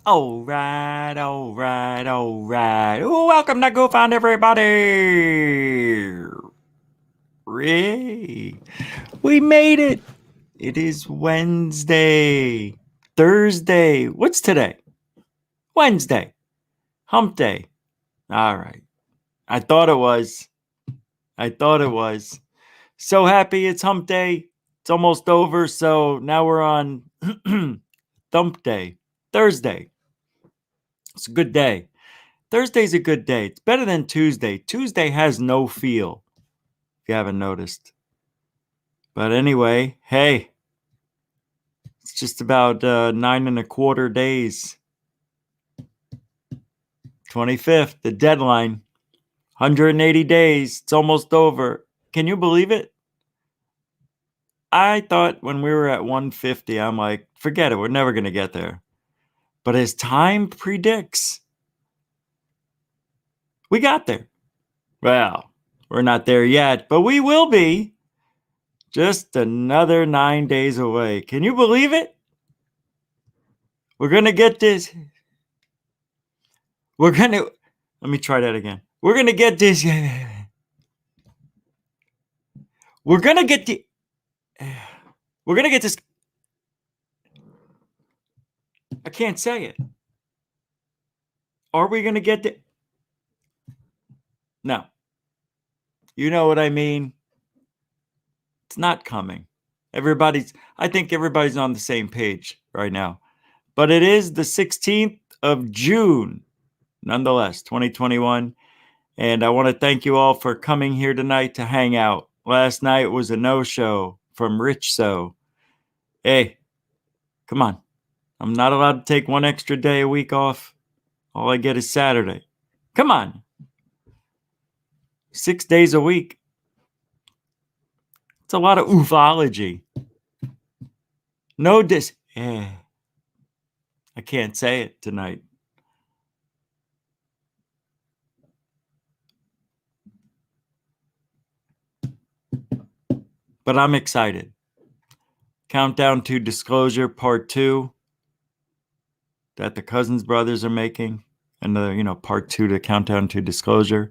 All right, all right, all right. Welcome to Go Find Everybody. Ray, we made it. It is Wednesday, Thursday. What's today? Wednesday, Hump Day. All right. I thought it was. I thought it was. So happy it's Hump Day. It's almost over. So now we're on Thump Day, Thursday. It's a good day. Thursday's a good day. It's better than Tuesday. Tuesday has no feel, if you haven't noticed. But anyway, hey, it's just about 9 and a quarter days. 25th, the deadline. 180 days. It's almost over. Can you believe it? I thought when we were at 150, I'm like, forget it. We're never going to get there. But as time predicts, we got there. Well, we're not there yet, but we will be. Just another 9 days away. Can you believe it? We're going to get this. We're going to. Let me try that again. We're going to get this. We're going to get the. We're going to get this. I can't say it. Are we going to get the. No. You know what I mean? It's not coming. I think everybody's on the same page right now. But it is the 16th of June, nonetheless, 2021. And I want to thank you all for coming here tonight to hang out. Last night was a no-show from Rich So. Hey, come on. I'm not allowed to take one extra day a week off. All I get is Saturday. Come on. 6 days a week. It's a lot of ufology. No dis. I can't say it tonight. But I'm excited. Countdown to Disclosure Part 2 that the Cousins brothers are making. And the, Part 2 to Countdown to Disclosure.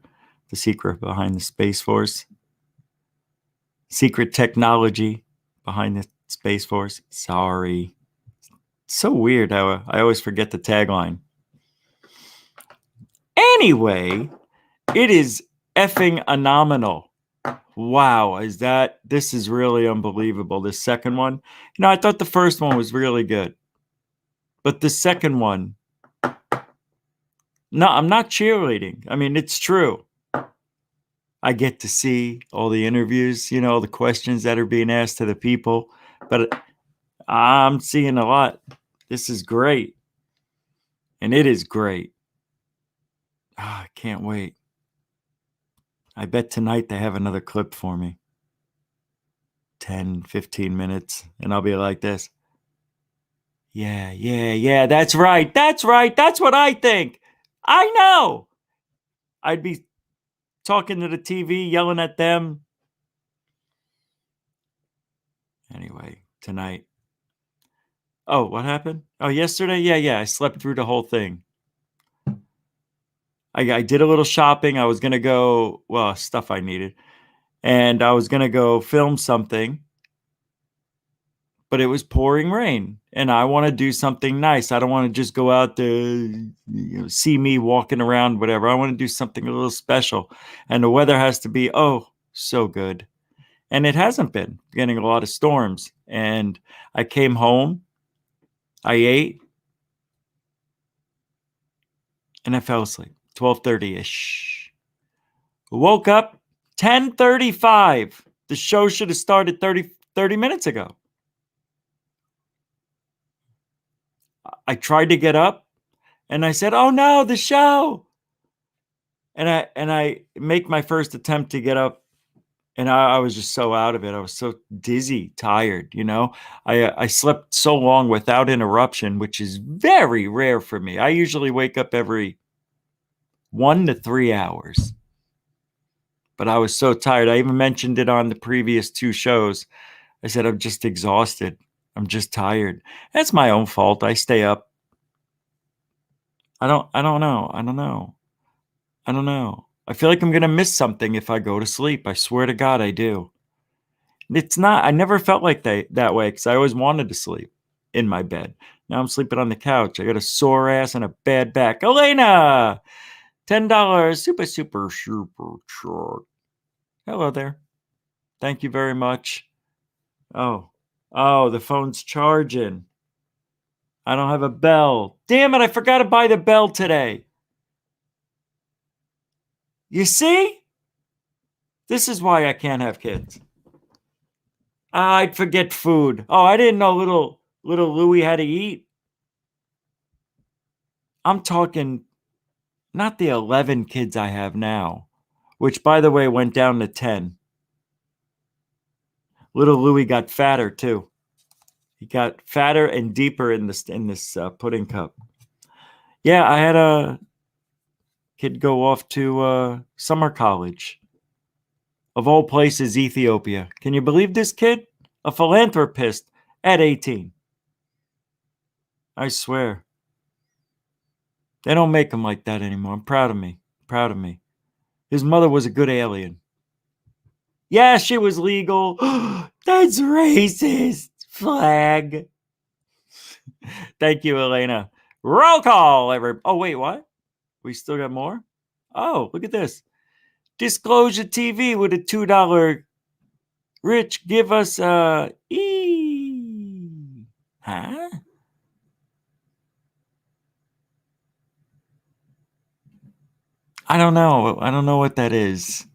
The secret behind the Space Force. Secret technology behind the Space Force. Sorry. It's so weird how I always forget the tagline. Anyway, it is effing phenomenal. Wow, this is really unbelievable. This second one, I thought the first one was really good, but the second one, no, I'm not cheerleading. I mean, it's true. I get to see all the interviews, the questions that are being asked to the people, but I'm seeing a lot. This is great. And it is great. Oh, I can't wait. I bet tonight they have another clip for me. 10, 15 minutes. And I'll be like this. Yeah. That's right. That's right. That's what I think. I know. I'd be talking to the TV, yelling at them. Anyway, tonight. Oh, what happened? Oh, yesterday? Yeah. I slept through the whole thing. I did a little shopping. I was going to go, stuff I needed. And I was going to go film something. But it was pouring rain. And I want to do something nice. I don't want to just go out to see me walking around, whatever. I want to do something a little special. And the weather has to be, so good. And it hasn't been. Getting a lot of storms. And I came home. I ate. And I fell asleep. 12:30-ish. Woke up 10:35. The show should have started 30 minutes ago. I tried to get up and I said, "Oh no, the show." And I make my first attempt to get up and I was just so out of it. I was so dizzy, tired, I slept so long without interruption, which is very rare for me. I usually wake up every 1 to 3 hours. But I was so tired. I even mentioned it on the previous 2 shows. I said, I'm just exhausted. I'm just tired. That's my own fault. I stay up I don't know. I don't know. I feel like I'm going to miss something if I go to sleep. I swear to God I do. It's not, I never felt like that way because I always wanted to sleep in my bed. Now I'm sleeping on the couch. I got a sore ass and a bad back. Elena, $10 super short. Hello there. Thank you very much. Oh, the phone's charging. I don't have a bell. Damn it, I forgot to buy the bell today. You see? This is why I can't have kids. I'd forget food. Oh, I didn't know little Louie had to eat. I'm talking not the 11 kids I have now, which by the way went down to 10. Little Louie got fatter too. He got fatter and deeper in this pudding cup. Yeah, I had a kid go off to summer college. Of all places, Ethiopia. Can you believe this kid? A philanthropist at 18. I swear. They don't make him like that anymore. I'm proud of me. Proud of me. His mother was a good alien. Yeah, she was legal. That's racist. Flag. Thank you, Elena. Roll call, everybody. Oh, wait, what? We still got more? Oh, look at this. Disclosure TV with a $2. Rich, give us Huh? I don't know. I don't know what that is.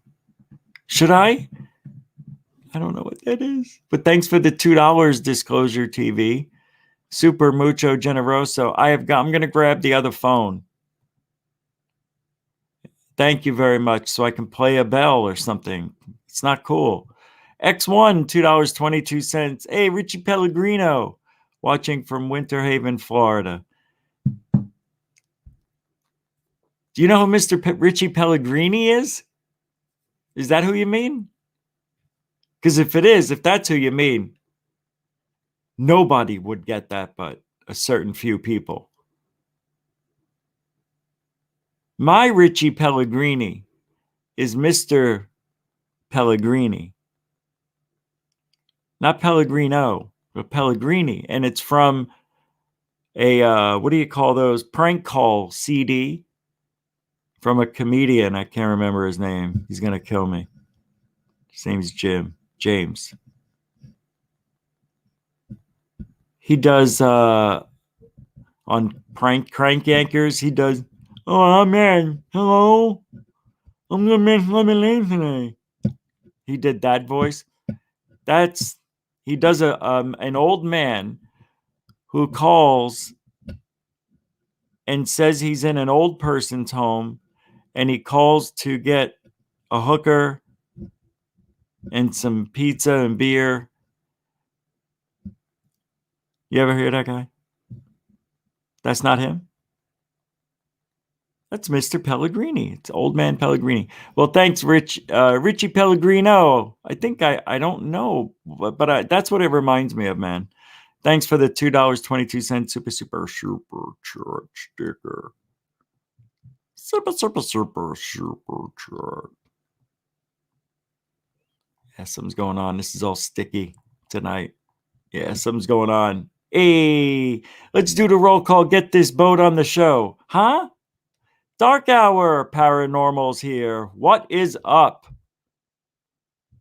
Should I? I don't know what that is. But thanks for the $2 Disclosure TV. Super mucho generoso. I'm going to grab the other phone. Thank you very much. So I can play a bell or something. It's not cool. X1, $2.22. Hey, Richie Pellegrino, watching from Winter Haven, Florida. Do you know who Mr. Richie Pellegrini is? Is that who you mean? Because if that's who you mean, nobody would get that but a certain few people. My Richie Pellegrini is Mr. Pellegrini. Not Pellegrino, but Pellegrini. And it's from a, what do you call those? Prank call CD from a comedian. I can't remember his name. He's going to kill me. His name's James. He does, on Crank Yankers, he does, oh, man, hello. I'm going to make lemonade today. He did that voice. He does an old man who calls and says he's in an old person's home and he calls to get a hooker and some pizza and beer. You ever hear that guy? That's not him. That's Mr. Pellegrini. It's old man Pellegrini. Well, thanks, Richie Pellegrino. I think I don't know, but that's what it reminds me of, man. Thanks for the $2.22 super short sticker. Super short. Yeah, something's going on. This is all sticky tonight. Yeah, something's going on. Hey, let's do the roll call. Get this boat on the show. Huh? Dark Hour Paranormal's here. What is up?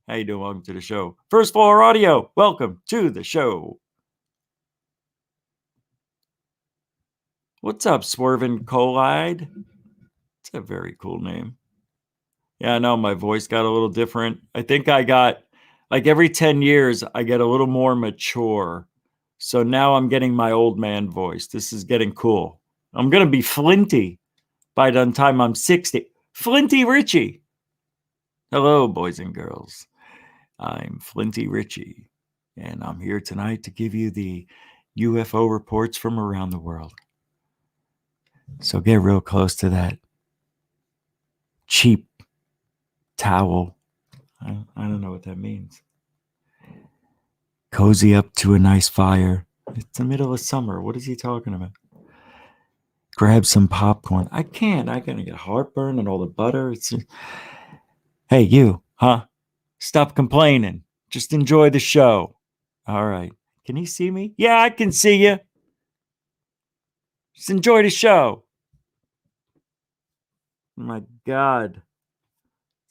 How you doing? Welcome to the show. First Floor Audio, welcome to the show. What's up, Swervin' Collide? It's a very cool name. Yeah, I know my voice got a little different. I think I got, like every 10 years, I get a little more mature. So now I'm getting my old man voice. This is getting cool. I'm going to be flinty by the time I'm 60. Flinty Richie. Hello, boys and girls. I'm Flinty Richie, and I'm here tonight to give you the UFO reports from around the world. So get real close to that cheap towel. I don't know what that means. Cozy up to a nice fire. It's the middle of summer. What is he talking about? grab some popcorn. I can't. I'm going to get heartburn and all the butter. Hey, you, huh? Stop complaining. Just enjoy the show. All right. Can you see me? Yeah, I can see you. Just enjoy the show. Oh my God.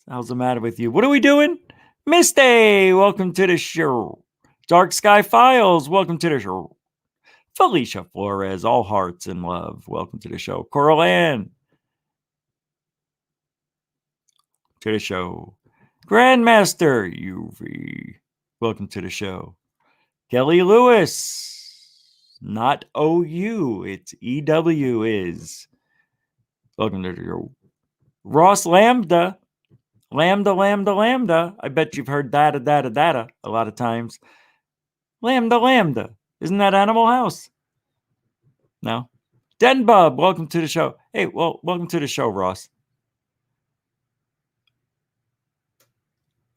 How's the matter with you? What are we doing? Misty, welcome to the show. Dark Sky Files, welcome to the show. Felicia Flores, all hearts and love, welcome to the show. Coral Ann, to the show. Grandmaster UV, welcome to the show. Kelly Lewis, not OU, it's EW is. Welcome to the show. Ross Lambda, Lambda. I bet you've heard data a lot of times. Lambda. Isn't that Animal House? No. Den Bub, welcome to the show. Hey, well, welcome to the show, Ross.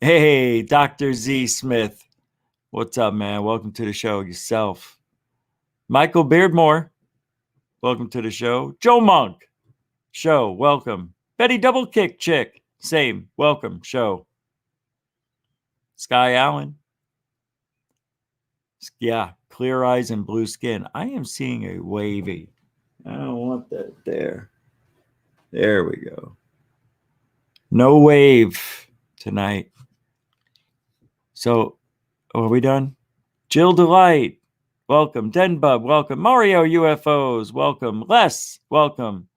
Hey, Dr. Z Smith. What's up, man? Welcome to the show yourself. Michael Beardmore, welcome to the show. Joe Monk, show, welcome. Betty Double Kick Chick, same, welcome, show. Sky Allen. Yeah, clear eyes and blue skin. I am seeing a wavy. I don't want that there. There we go. No wave tonight. So, are we done? Jill Delight, welcome. Denbub, welcome. Mario UFOs, welcome. Les, welcome.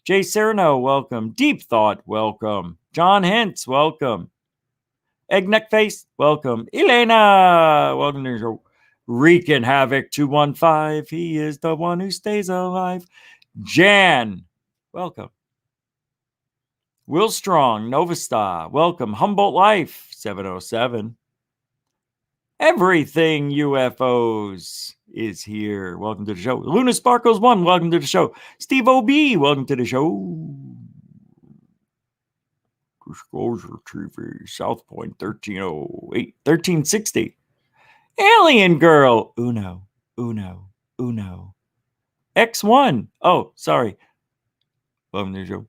Jay Cerno, welcome. Deep Thought, welcome. John Hintz, welcome. Eggneck Face, welcome. Elena, welcome to the show. Wreaking Havoc 215, he is the one who stays alive. Jan, welcome. Will Strong, Nova Star, welcome. Humboldt Life 707. Everything UFOs is here. Welcome to the show. Luna Sparkles 1, welcome to the show. Steve OB, welcome to the show. Disclosure TV, South Point 1308, 1360. Alien Girl, Uno. X1. Oh, sorry. Welcome to the show.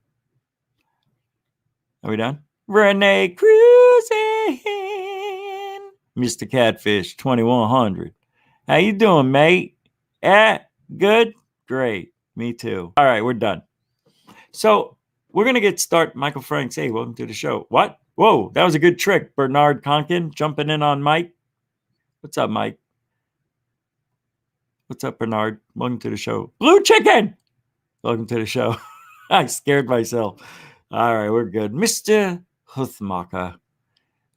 Are we done? Renee Cruising. Mr. Catfish 2100. How you doing, mate? Good? Great. Me too. All right, we're done. So we're going to get started. Michael Franks, hey, welcome to the show. What? Whoa, that was a good trick. Bernard Conkin jumping in on Mike. What's up, Mike? What's up, Bernard? Welcome to the show. Blue Chicken! Welcome to the show. I scared myself. All right, we're good. Mr. Huthmacher,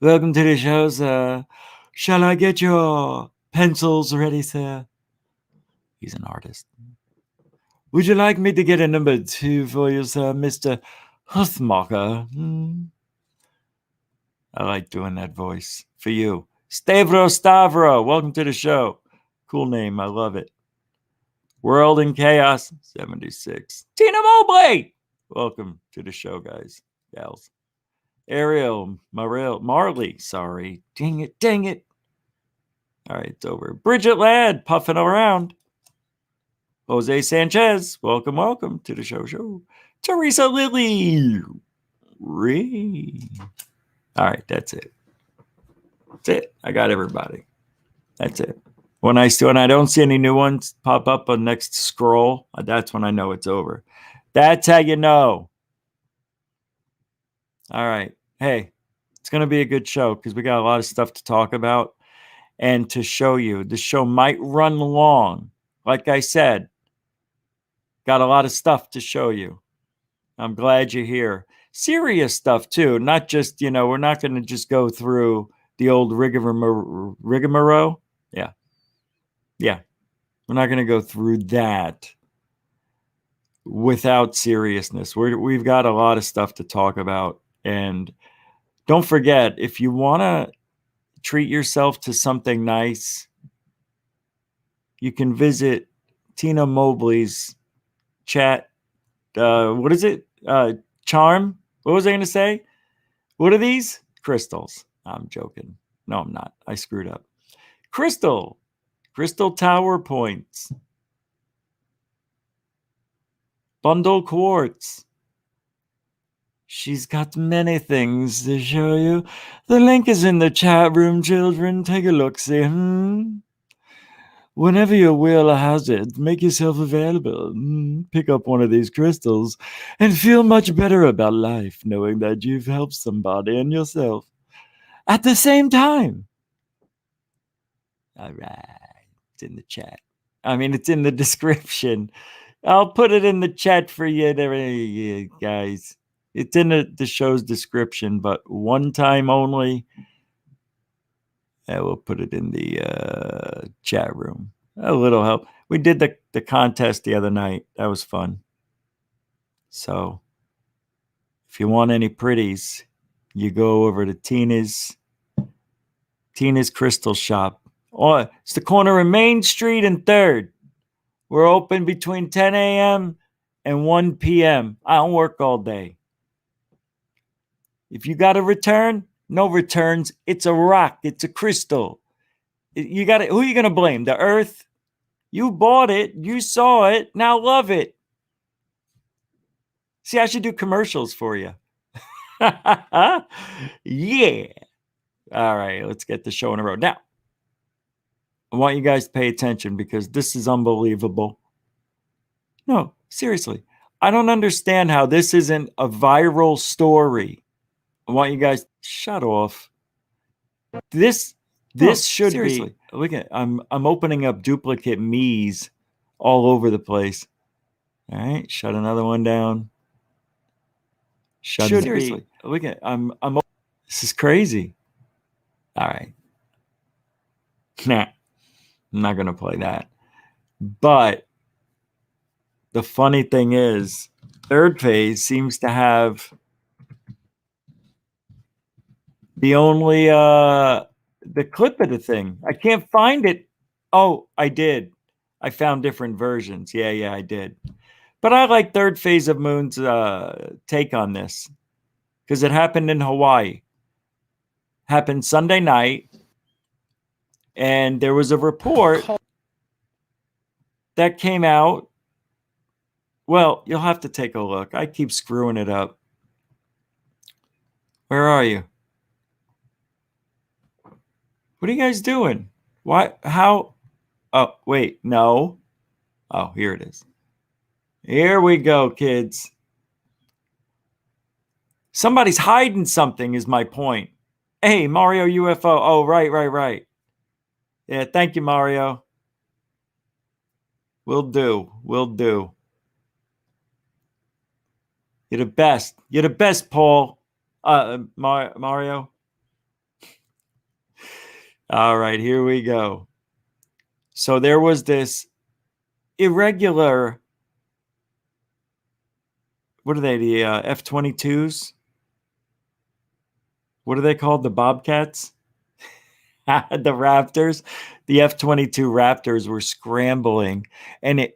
welcome to the show, sir. Shall I get your pencils ready, sir? He's an artist. Would you like me to get a number 2 for you, sir, Mr. Huthmacher? I like doing that voice for you. Stavro, welcome to the show. Cool name, I love it. World in Chaos 76. Tina Mobley, welcome to the show, guys, gals. Ariel Marley, sorry. Dang it. All right, it's over. Bridget Ladd, puffing around. Jose Sanchez, welcome to the show. Teresa Lilly. All right, that's it. I got everybody. That's it. When I don't see any new ones pop up on next scroll, that's when I know it's over. That's how you know. All right. Hey, it's going to be a good show because we got a lot of stuff to talk about and to show you. The show might run long. Like I said, got a lot of stuff to show you. I'm glad you're here. Serious stuff, too. Not just, we're not going to just go through the old rigmarole. Yeah. We're not going to go through that without seriousness. We've got a lot of stuff to talk about. And don't forget, if you want to treat yourself to something nice, you can visit Tina Mobley's chat. What is it? Charm? What was I going to say? What are these? Crystals. I'm joking. No, I'm not. I screwed up. Crystal Tower Points. Bundle quartz. She's got many things to show you. The link is in the chat room, children. Take a look, see. Whenever your wheel has it, make yourself available. Pick up one of these crystals and feel much better about life, knowing that you've helped somebody and yourself at the same time. All right. It's in the chat. I mean, it's in the description. I'll put it in the chat for you there, guys. It's in the show's description, but one time only. I will put it in the chat room. A little help. We did the contest the other night. That was fun. So if you want any pretties, you go over to Tina's Crystal Shop. Oh, it's the corner of Main Street and 3rd. We're open between 10 a.m. and 1 p.m. I don't work all day. If you got a return, no returns. It's a rock. It's a crystal. You got it. Who are you gonna blame? The Earth? You bought it. You saw it. Now love it. See, I should do commercials for you. Yeah. All right, let's get the show on the road. Now, I want you guys to pay attention because this is unbelievable. No, seriously. I don't understand how this isn't a viral story. I want you guys shut off. This should seriously be. Look at I'm opening up duplicate me's all over the place. All right, shut another one down. Should seriously be. Look at this is crazy. All right. Nah, I'm not gonna play that. But the funny thing is, third phase seems to have the only the clip of the thing. I can't find it. Oh, I did. I found different versions. Yeah, I did. But I like third phase of Moon's take on this because it happened in Hawaii. Happened Sunday night, and there was a report that came out. Well, you'll have to take a look. I keep screwing it up. Where are you? What are you guys doing? Why? How? Oh, wait, no. Oh, here it is. Here we go, kids. Somebody's hiding something is my point. Hey, Mario UFO. Oh, right. Yeah, thank you, Mario. Will do. You're the best, Paul. Mario. All right, here we go. So there was this irregular, what are they, the F-22s? What are they called? The Bobcats? The Raptors? The F-22 Raptors were scrambling. And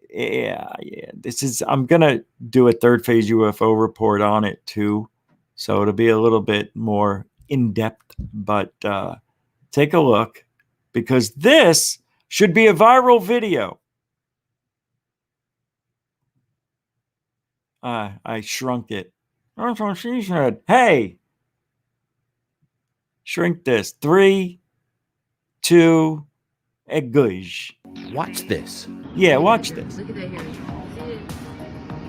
I'm going to do a third phase UFO report on it too. So it'll be a little bit more in-depth, but take a look because this should be a viral video. I shrunk it. That's what she said. Hey, shrink this. 3, 2, a gush. Watch this. Yeah, watch this. Look at that here. See it?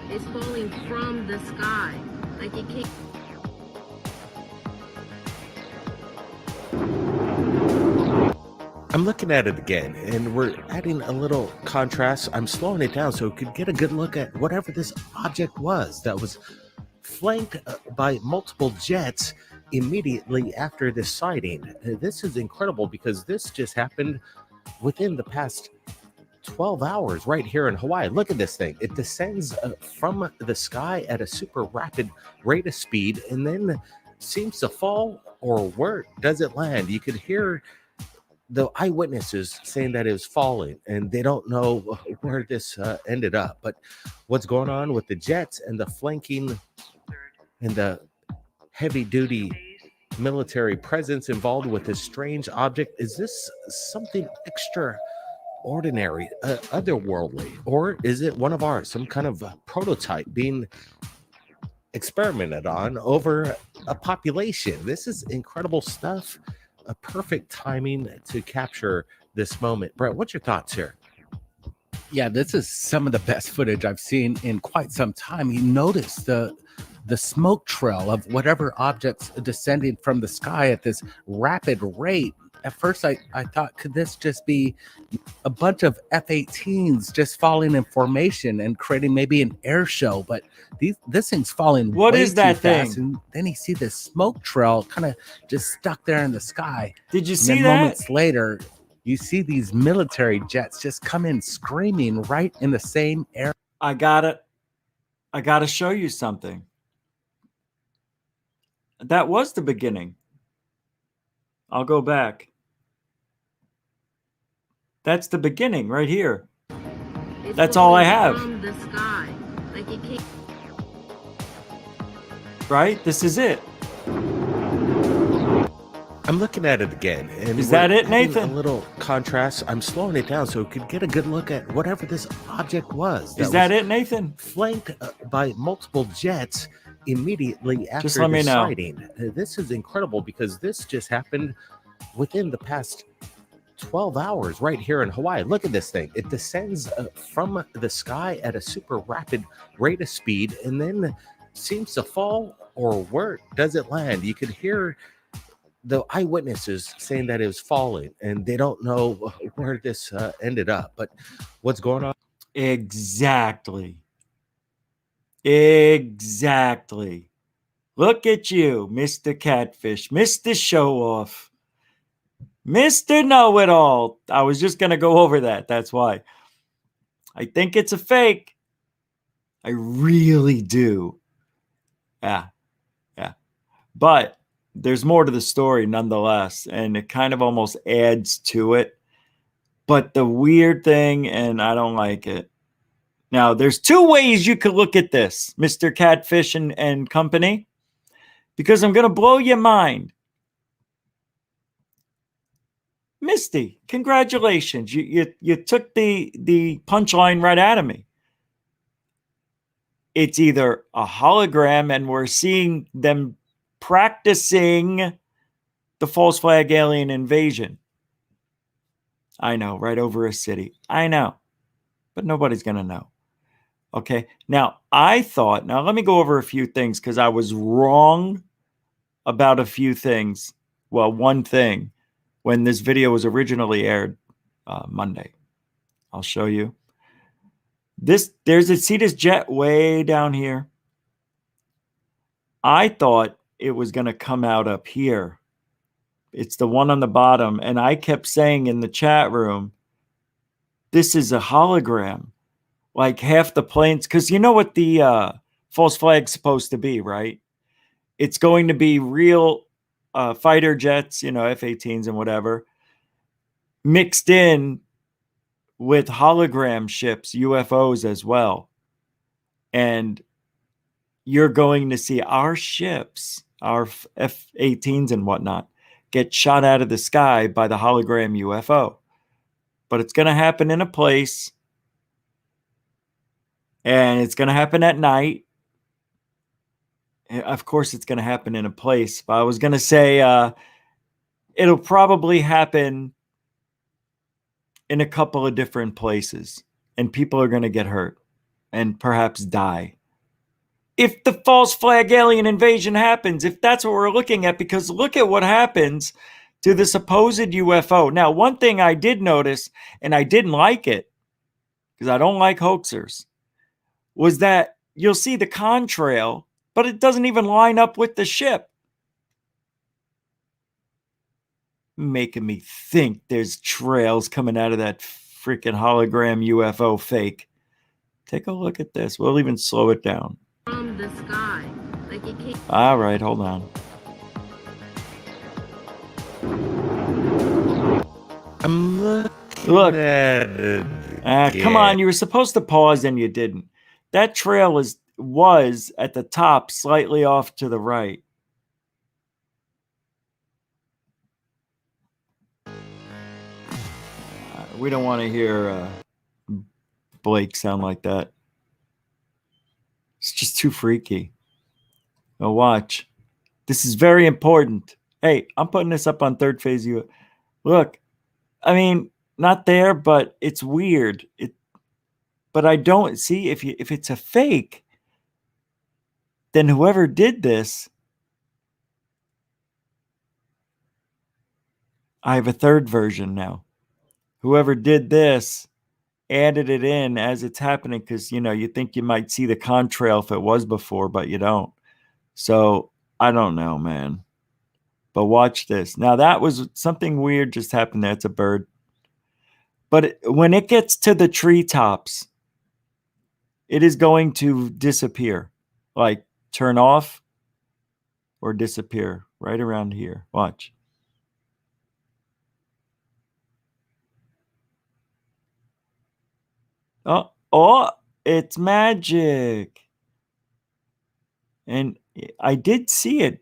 It's falling from the sky. Like it can't. I'm looking at it again, and we're adding a little contrast. I'm slowing it down so we could get a good look at whatever this object was that was flanked by multiple jets immediately after this sighting. This is incredible because this just happened within the past 12 hours right here in Hawaii. Look at this thing. It descends from the sky at a super rapid rate of speed and then seems to fall, or where does it land? You could hear the eyewitnesses saying that it was falling and they don't know where this ended up. But what's going on with the jets and the flanking and the heavy duty military presence involved with this strange object? Is this something extra extraordinary, otherworldly, or is it one of ours, some kind of prototype being experimented on over a population? This is incredible stuff. A perfect timing to capture this moment. Brett, what's your thoughts here? Yeah, this is some of the best footage I've seen in quite some time. You notice the smoke trail of whatever objects descending from the sky at this rapid rate. At first, I thought, could this just be a bunch of F-18s just falling in formation and creating maybe an air show? But this thing's falling What way is too that fast. thing? And then you see this smoke trail kind of just stuck there in the sky. Did you And see then that? moments later, you see these military jets just come in screaming right in the same air. I gotta show you something. That was the beginning. I'll go back. That's the beginning right here. It's That's all I falling have. From the sky. Like it came. Right? This is it. I'm looking at it again. And Is that we're it, adding Nathan? A little contrast. I'm slowing it down so we could get a good look at whatever this object was. Is that was it, Nathan? Flanked by multiple jets immediately after Just let me the know. sighting. This is incredible because this just happened within the past 12 hours right here in Hawaii. Look at this thing. It descends from the sky at a super rapid rate of speed and then seems to fall, or where does it land? You could hear the eyewitnesses saying that it was falling and they don't know where this ended up. But what's going on? Exactly. Look at you, Mr. Catfish, Mr. Show Off, Mr. Know It All. I was just going to go over that. That's why. I think it's a fake. I really do. Yeah. But there's more to the story nonetheless, and it kind of almost adds to it. But the weird thing, and I don't like it. Now, there's two ways you could look at this, Mr. Catfish and company, because I'm going to blow your mind. Misty, congratulations. You took the punchline right out of me. It's either a hologram and we're seeing them practicing the false flag alien invasion. I know, right over a city. I know, but nobody's going to know. Okay, now let me go over a few things because I was wrong about a few things. Well, one thing, when this video was originally aired Monday. I'll show you. See this jet way down here? I thought it was going to come out up here. It's the one on the bottom. And I kept saying in the chat room, this is a hologram. Like half the planes, because you know what the false flag's supposed to be, right? It's going to be real fighter jets, F-18s and whatever, mixed in with hologram ships, UFOs as well. And you're going to see our ships, our F-18s and whatnot, get shot out of the sky by the hologram UFO. But it's going to happen in a place, and it's going to happen at night. And of course, it's going to happen in a place. But I was going to say it'll probably happen in a couple of different places, and people are going to get hurt and perhaps die. If the false flag alien invasion happens, if that's what we're looking at, because look at what happens to the supposed UFO. Now, one thing I did notice, and I didn't like it, because I don't like hoaxers, was that you'll see the contrail, but it doesn't even line up with the ship. Making me think there's trails coming out of that freaking hologram UFO fake. Take a look at this. We'll even slow it down. From the sky. Like it came. All right, hold on. I'm looking Look. at it. Come on, you were supposed to pause and you didn't. That trail was at the top, slightly off to the right. We don't want to hear Blake sound like that. It's just too freaky. Now watch. This is very important. Hey, I'm putting this up on Third Phase U. Look, I mean, not there, but it's weird. But I don't see if it's a fake, then whoever did this, I have a third version now. Whoever did this added it in as it's happening because, you think you might see the contrail if it was before, but you don't. So I don't know, man. But watch this. Now that was something weird just happened there. It's a bird. But when it gets to the treetops, it is going to disappear. Like turn off or disappear right around here. Watch. Oh, it's magic. And I did see it.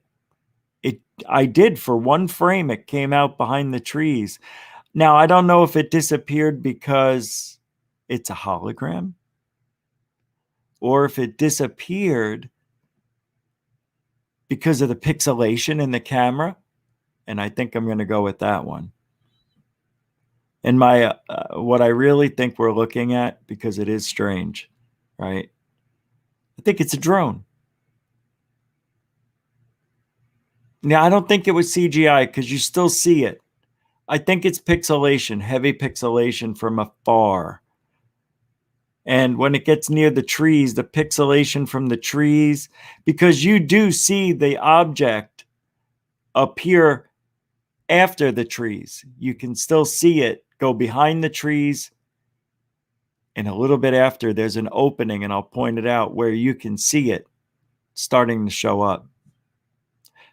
I did for one frame. It came out behind the trees. Now, I don't know if it disappeared because it's a hologram or if it disappeared because of the pixelation in the camera. And I think I'm going to go with that one. And my what I really think we're looking at, because it is strange, right? I think it's a drone. Now, I don't think it was CGI because you still see it. I think it's pixelation, heavy pixelation from afar. And when it gets near the trees, the pixelation from the trees, because you do see the object appear after the trees. You can still see it go behind the trees. And a little bit after, there's an opening, and I'll point it out where you can see it starting to show up.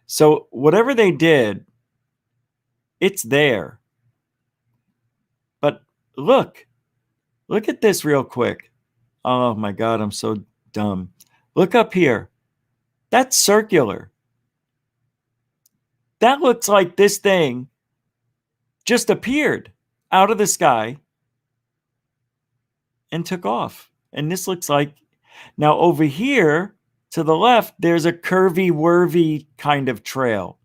So whatever they did, it's there. But look at this real quick. Oh my God, I'm so dumb. Look up here. That's circular. That looks like this thing just appeared out of the sky and took off. And this looks like, now over here to the left, there's a curvy-wurvy kind of trail.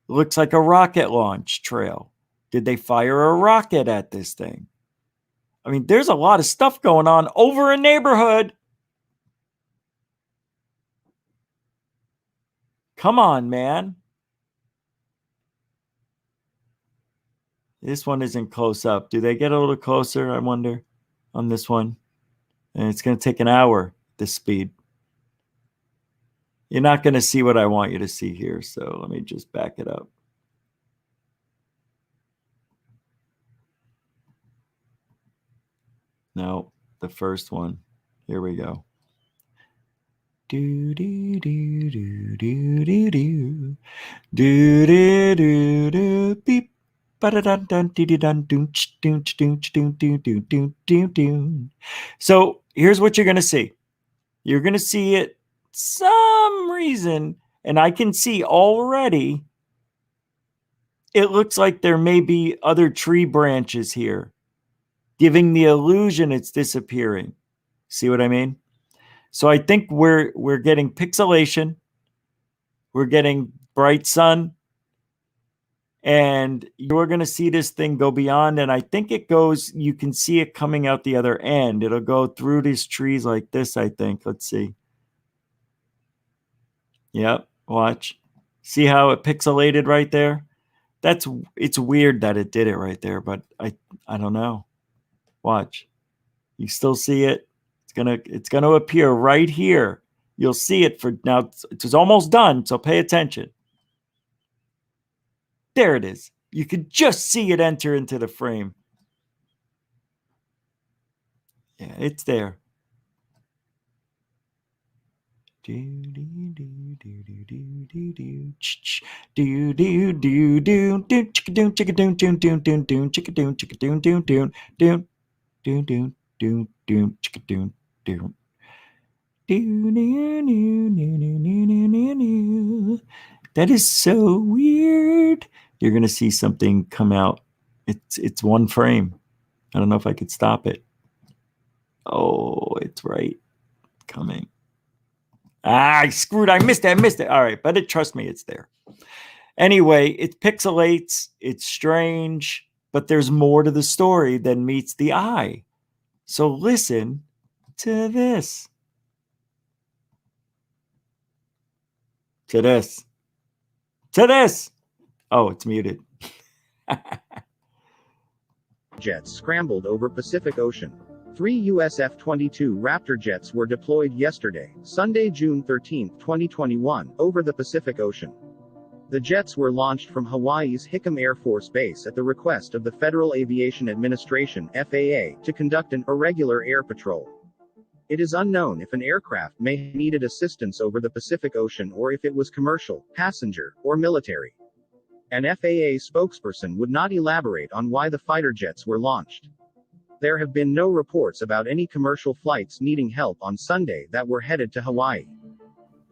It looks like a rocket launch trail. Did they fire a rocket at this thing? I mean, there's a lot of stuff going on over a neighborhood. Come on, man. This one isn't close up. Do they get a little closer, I wonder, on this one? And it's going to take an hour, this speed. You're not going to see what I want you to see here, so let me just back it up. No, the first one. Here we go. Do do do do do do do do do do do beep. So here's what you're going to see. You're going to see it some reason, and I can see already it looks like there may be other tree branches here, giving the illusion it's disappearing. See what I mean? So I think we're getting pixelation, we're getting bright sun, and you're going to see this thing go beyond. And I think it goes, you can see it coming out the other end. It'll go through these trees like this, I think. Let's see. Yep, watch. See how it pixelated right there? It's weird that it did it right there, but I don't know. Watch. You still see it? It's gonna appear right here. You'll see it for now. It's almost done, so pay attention. There it is. You could just see it enter into the frame. Yeah, it's there. That is so weird. You're going to see something come out It's one frame. I don't know if I could stop it. Oh, it's right. Coming. I screwed. I missed it. All right, but trust me, it's there. Anyway, it pixelates. It's strange, but there's more to the story than meets the eye. So listen to this. To this. To this. Oh, it's muted. Jets scrambled over Pacific Ocean. 3 US F-22 Raptor jets were deployed yesterday, Sunday, June 13, 2021, over the Pacific Ocean. The jets were launched from Hawaii's Hickam Air Force Base at the request of the Federal Aviation Administration (FAA) to conduct an irregular air patrol. It is unknown if an aircraft may have needed assistance over the Pacific Ocean or if it was commercial, passenger, or military. An FAA spokesperson would not elaborate on why the fighter jets were launched. There have been no reports about any commercial flights needing help on Sunday that were headed to Hawaii.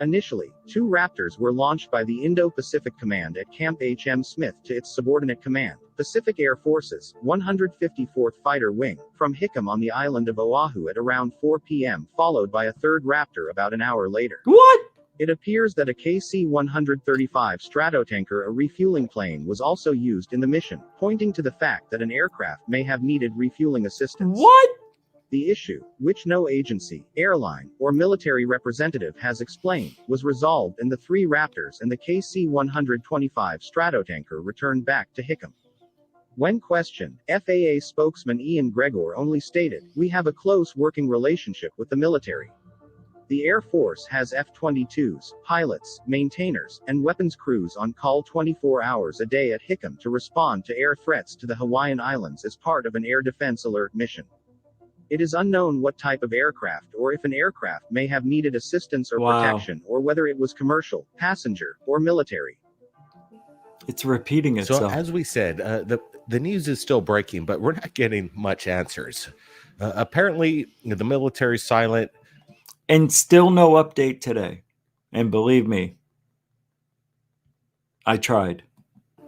Initially, 2 Raptors were launched by the Indo-Pacific Command at Camp H.M. Smith to its subordinate command, Pacific Air Forces, 154th Fighter Wing, from Hickam on the island of Oahu at around 4 p.m., followed by a third Raptor about an hour later. What? It appears that a KC-135 Stratotanker, a refueling plane, was also used in the mission, pointing to the fact that an aircraft may have needed refueling assistance. What? The issue, which no agency, airline, or military representative has explained, was resolved and the 3 Raptors and the KC-125 Stratotanker returned back to Hickam. When questioned, FAA spokesman Ian Gregor only stated, "We have a close working relationship with the military. The Air Force has F-22s, pilots, maintainers, and weapons crews on call 24 hours a day at Hickam to respond to air threats to the Hawaiian Islands as part of an air defense alert mission. It is unknown what type of aircraft or if an aircraft may have needed assistance or protection or whether it was commercial, passenger, or military." It's repeating So itself. as we said, the news is still breaking, but we're not getting much answers. Apparently, the military's silent. And still no update today. And believe me, I tried.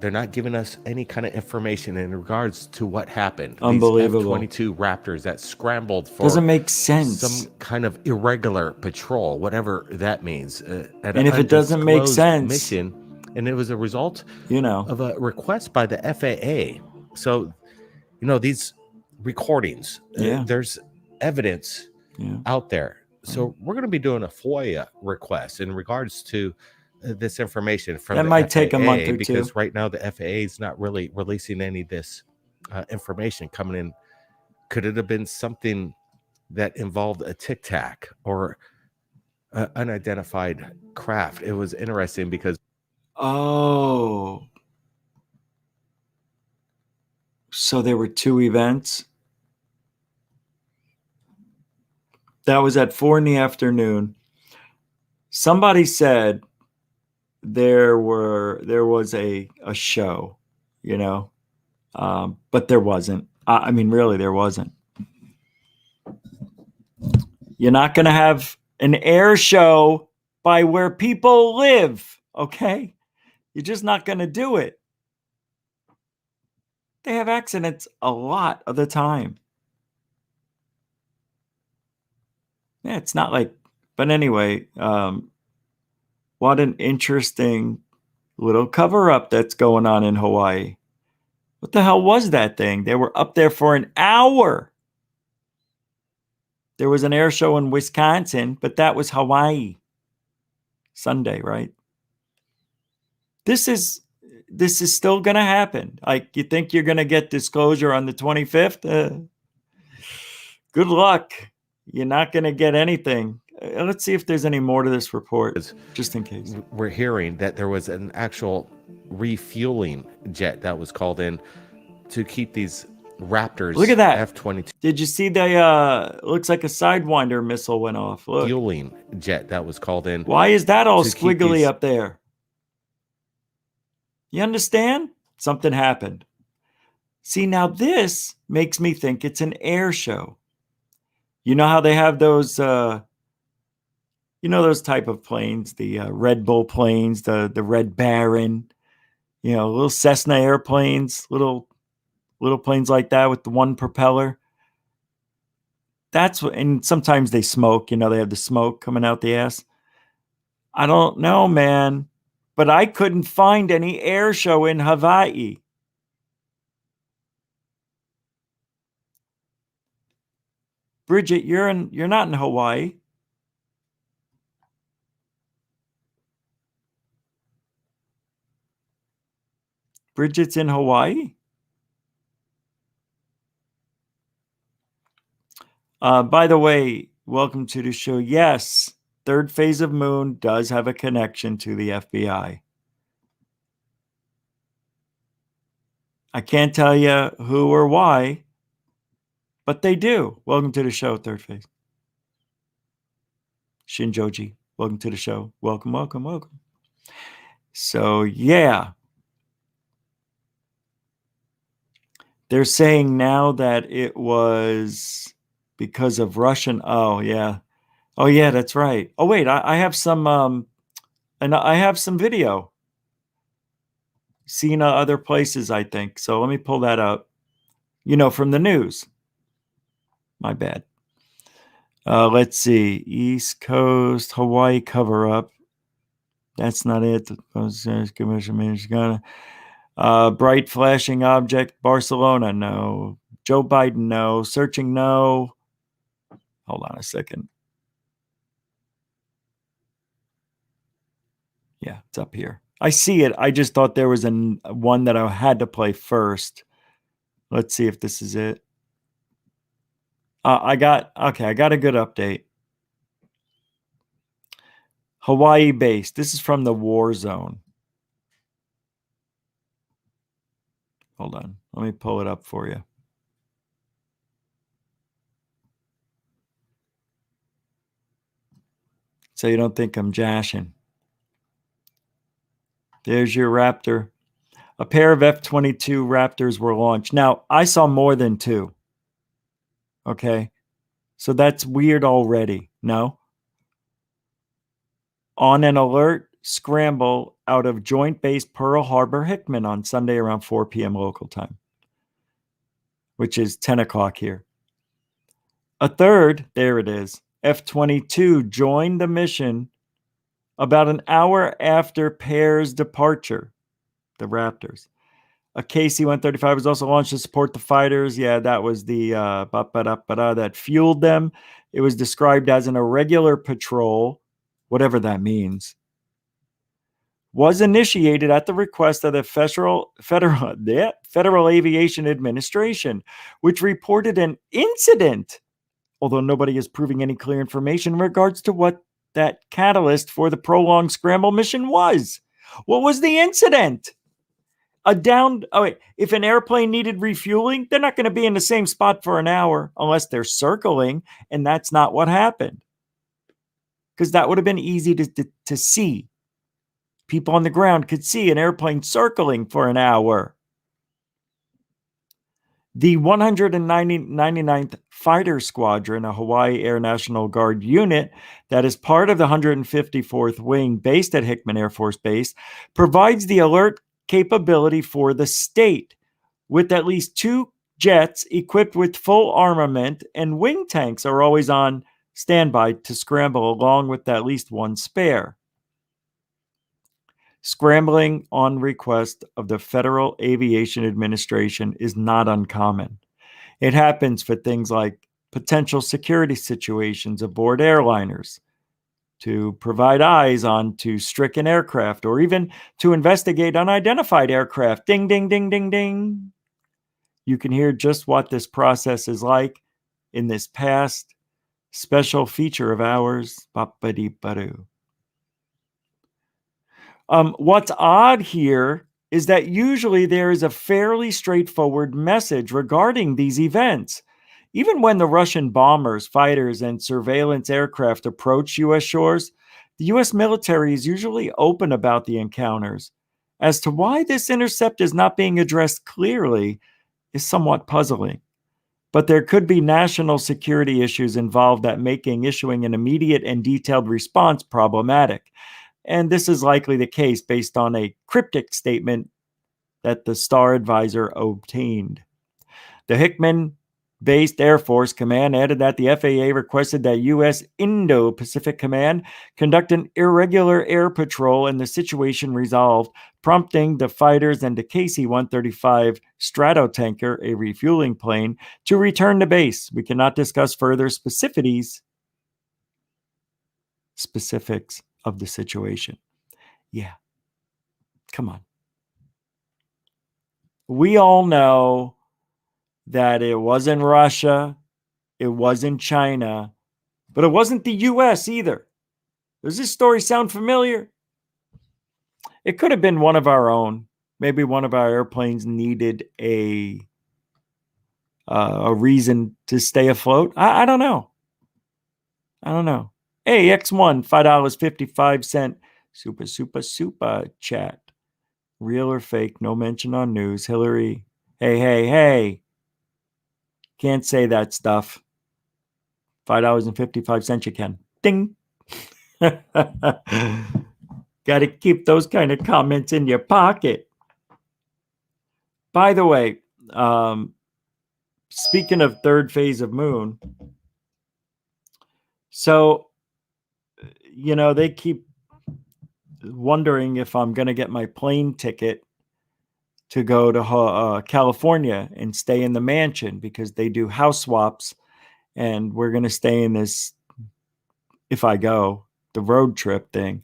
They're not giving us any kind of information in regards to what happened. Unbelievable. These F-22 Raptors that scrambled for Doesn't make sense. some kind of irregular patrol, whatever that means. At And if it doesn't make undisclosed sense, mission, and it was a result of a request by the FAA. So, these recordings, there's evidence out there. So we're going to be doing a FOIA request in regards to this information from that the might FAA, take a month or because two. right now the FAA is not really releasing any of this information coming in. Could it have been something that involved a Tic Tac or unidentified craft? It was interesting because so there were 2 events. That was at 4 in the afternoon. Somebody said there was a show, but there wasn't. I mean, really, there wasn't. You're not going to have an air show by where people live, okay? You're just not going to do it. They have accidents a lot of the time. Yeah, it's not like, but anyway, what an interesting little cover-up that's going on in Hawaii. What the hell was that thing? They were up there for an hour. There was an air show in Wisconsin, but that was Hawaii. Sunday, right? This is still going to happen. Like, you think you're going to get disclosure on the 25th? Good luck. You're not going to get anything. Let's see if there's any more to this report, just in case. We're hearing that there was an actual refueling jet that was called in to keep these Raptors. Look at that. F-22. Did you see the looks like a Sidewinder missile went off? Look. Fueling jet that was called in. Why is that all squiggly up there? You understand? Something happened. See, now this makes me think it's an air show. You know how they have those, those type of planes, the Red Bull planes, the Red Baron, little Cessna airplanes, little little planes like that with the one propeller. That's what, and sometimes they smoke, they have the smoke coming out the ass. I don't know, man, but I couldn't find any air show in Hawaii. Bridget, you're not in Hawaii. Bridget's in Hawaii. By the way, welcome to the show. Yes, third phase of moon does have a connection to the FBI. I can't tell you who or why, but they do. Welcome to the show, third phase. Shinjoji, welcome to the show. Welcome, welcome, welcome. So, yeah. They're saying now that it was because of Russian. Oh, yeah. Oh, yeah, that's right. Oh, wait, I have some, and I have some video seen other places, I think. So let me pull that up, from the news. My bad. Let's see. East Coast, Hawaii cover up. That's not it. Bright flashing object, Barcelona, no. Joe Biden, no. Searching, no. Hold on a second. Yeah, it's up here. I see it. I just thought there was one that I had to play first. Let's see if this is it. I got a good update. Hawaii base. This is from the war zone. Hold on. Let me pull it up for you. So you don't think I'm jashing. There's your Raptor. A pair of F-22 Raptors were launched. Now, I saw more than two. Okay. So that's weird already. No? On an alert scramble out of Joint Base Pearl Harbor Hickman on Sunday around 4 p.m. local time, which is 10 o'clock here. A third, there it is, F-22 joined the mission about an hour after pair's departure, the Raptors. A KC-135 was also launched to support the fighters. Yeah, that was the that fueled them. It was described as an irregular patrol, whatever that means. Was initiated at the request of the Federal Aviation Administration, which reported an incident, although nobody is proving any clear information in regards to what that catalyst for the prolonged scramble mission was. What was the incident? If an airplane needed refueling, they're not going to be in the same spot for an hour unless they're circling, and that's not what happened. Because that would have been easy to see. People on the ground could see an airplane circling for an hour. The 199th Fighter Squadron, a Hawaii Air National Guard unit that is part of the 154th Wing based at Hickman Air Force Base, provides the alert capability for the state, with at least 2 jets equipped with full armament, and wing tanks are always on standby to scramble along with at least 1 spare. Scrambling on request of the Federal Aviation Administration is not uncommon. It happens for things like potential security situations aboard airliners, to provide eyes onto stricken aircraft, or even to investigate unidentified aircraft. Ding, ding, ding, ding, ding. You can hear just what this process is like in this past special feature of ours. Ba-ba-dee-ba-doo. What's odd here is that usually there is a fairly straightforward message regarding these events. Even when the Russian bombers, fighters, and surveillance aircraft approach U.S. shores, the U.S. military is usually open about the encounters. As to why this intercept is not being addressed clearly is somewhat puzzling. But there could be national security issues involved that making issuing an immediate and detailed response problematic. And this is likely the case based on a cryptic statement that the Star Advisor obtained. The Hickman-based Air Force Command added that the FAA requested that U.S. Indo-Pacific Command conduct an irregular air patrol and the situation resolved, prompting the fighters and the KC-135 Stratotanker, a refueling plane, to return to base. We cannot discuss further specifics of the situation. Yeah. Come on. We all know that it wasn't Russia, it wasn't China, but it wasn't the US either. Does this story sound familiar? It could have been one of our own. Maybe one of our airplanes needed a reason to stay afloat. I don't know. I don't know. Hey, X1, $5.55. Super chat. Real or fake, no mention on news. Hillary, hey. Can't say that stuff. $5.55 you can. Ding. Got to keep those kind of comments in your pocket. By the way, speaking of third phase of moon, so, they keep wondering if I'm going to get my plane ticket to go to California and stay in the mansion because they do house swaps. And we're going to stay in this, if I go, the road trip thing,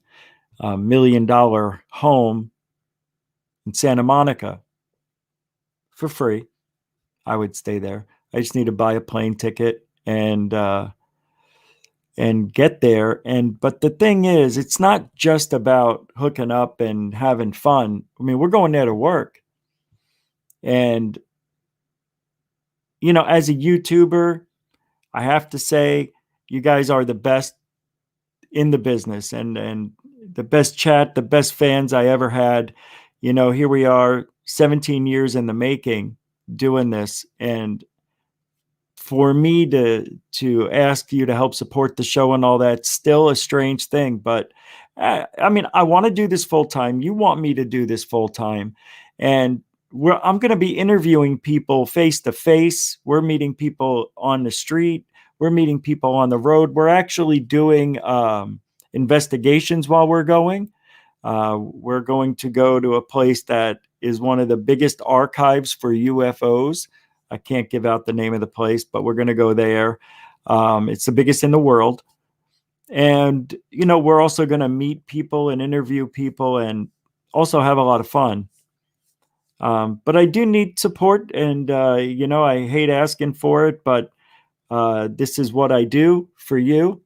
$1 million home in Santa Monica for free. I would stay there. I just need to buy a plane ticket and get there. But the thing is, it's not just about hooking up and having fun. I mean, we're going there to work. And, as a YouTuber, I have to say, you guys are the best in the business and the best chat, the best fans I ever had. Here we are, 17 years in the making doing this. And for me to ask you to help support the show and all that, still a strange thing. But I mean, I want to do this full time. You want me to do this full time. And I'm going to be interviewing people face to face. We're meeting people on the street. We're meeting people on the road. We're actually doing investigations while we're going. We're going to go to a place that is one of the biggest archives for UFOs. I can't give out the name of the place, but we're going to go there. It's the biggest in the world. And, we're also going to meet people and interview people and also have a lot of fun. But I do need support and, I hate asking for it, but this is what I do for you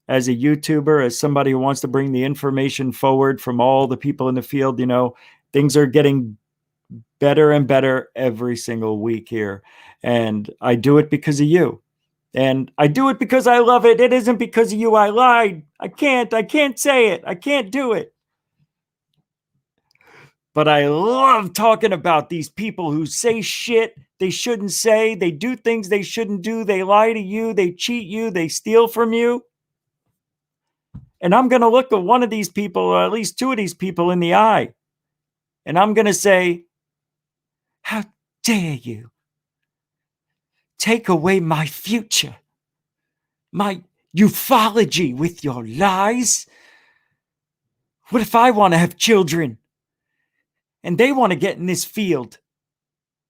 as a YouTuber, as somebody who wants to bring the information forward from all the people in the field. Things are getting better and better every single week here. And I do it because of you. And I do it because I love it. It isn't because of you. I lied. I can't say it. I can't do it. But I love talking about these people who say shit they shouldn't say. They do things they shouldn't do. They lie to you. They cheat you. They steal from you. And I'm going to look at one of these people, or at least two of these people, in the eye. And I'm going to say, how dare you take away my future, my ufology with your lies? What if I want to have children and they want to get in this field?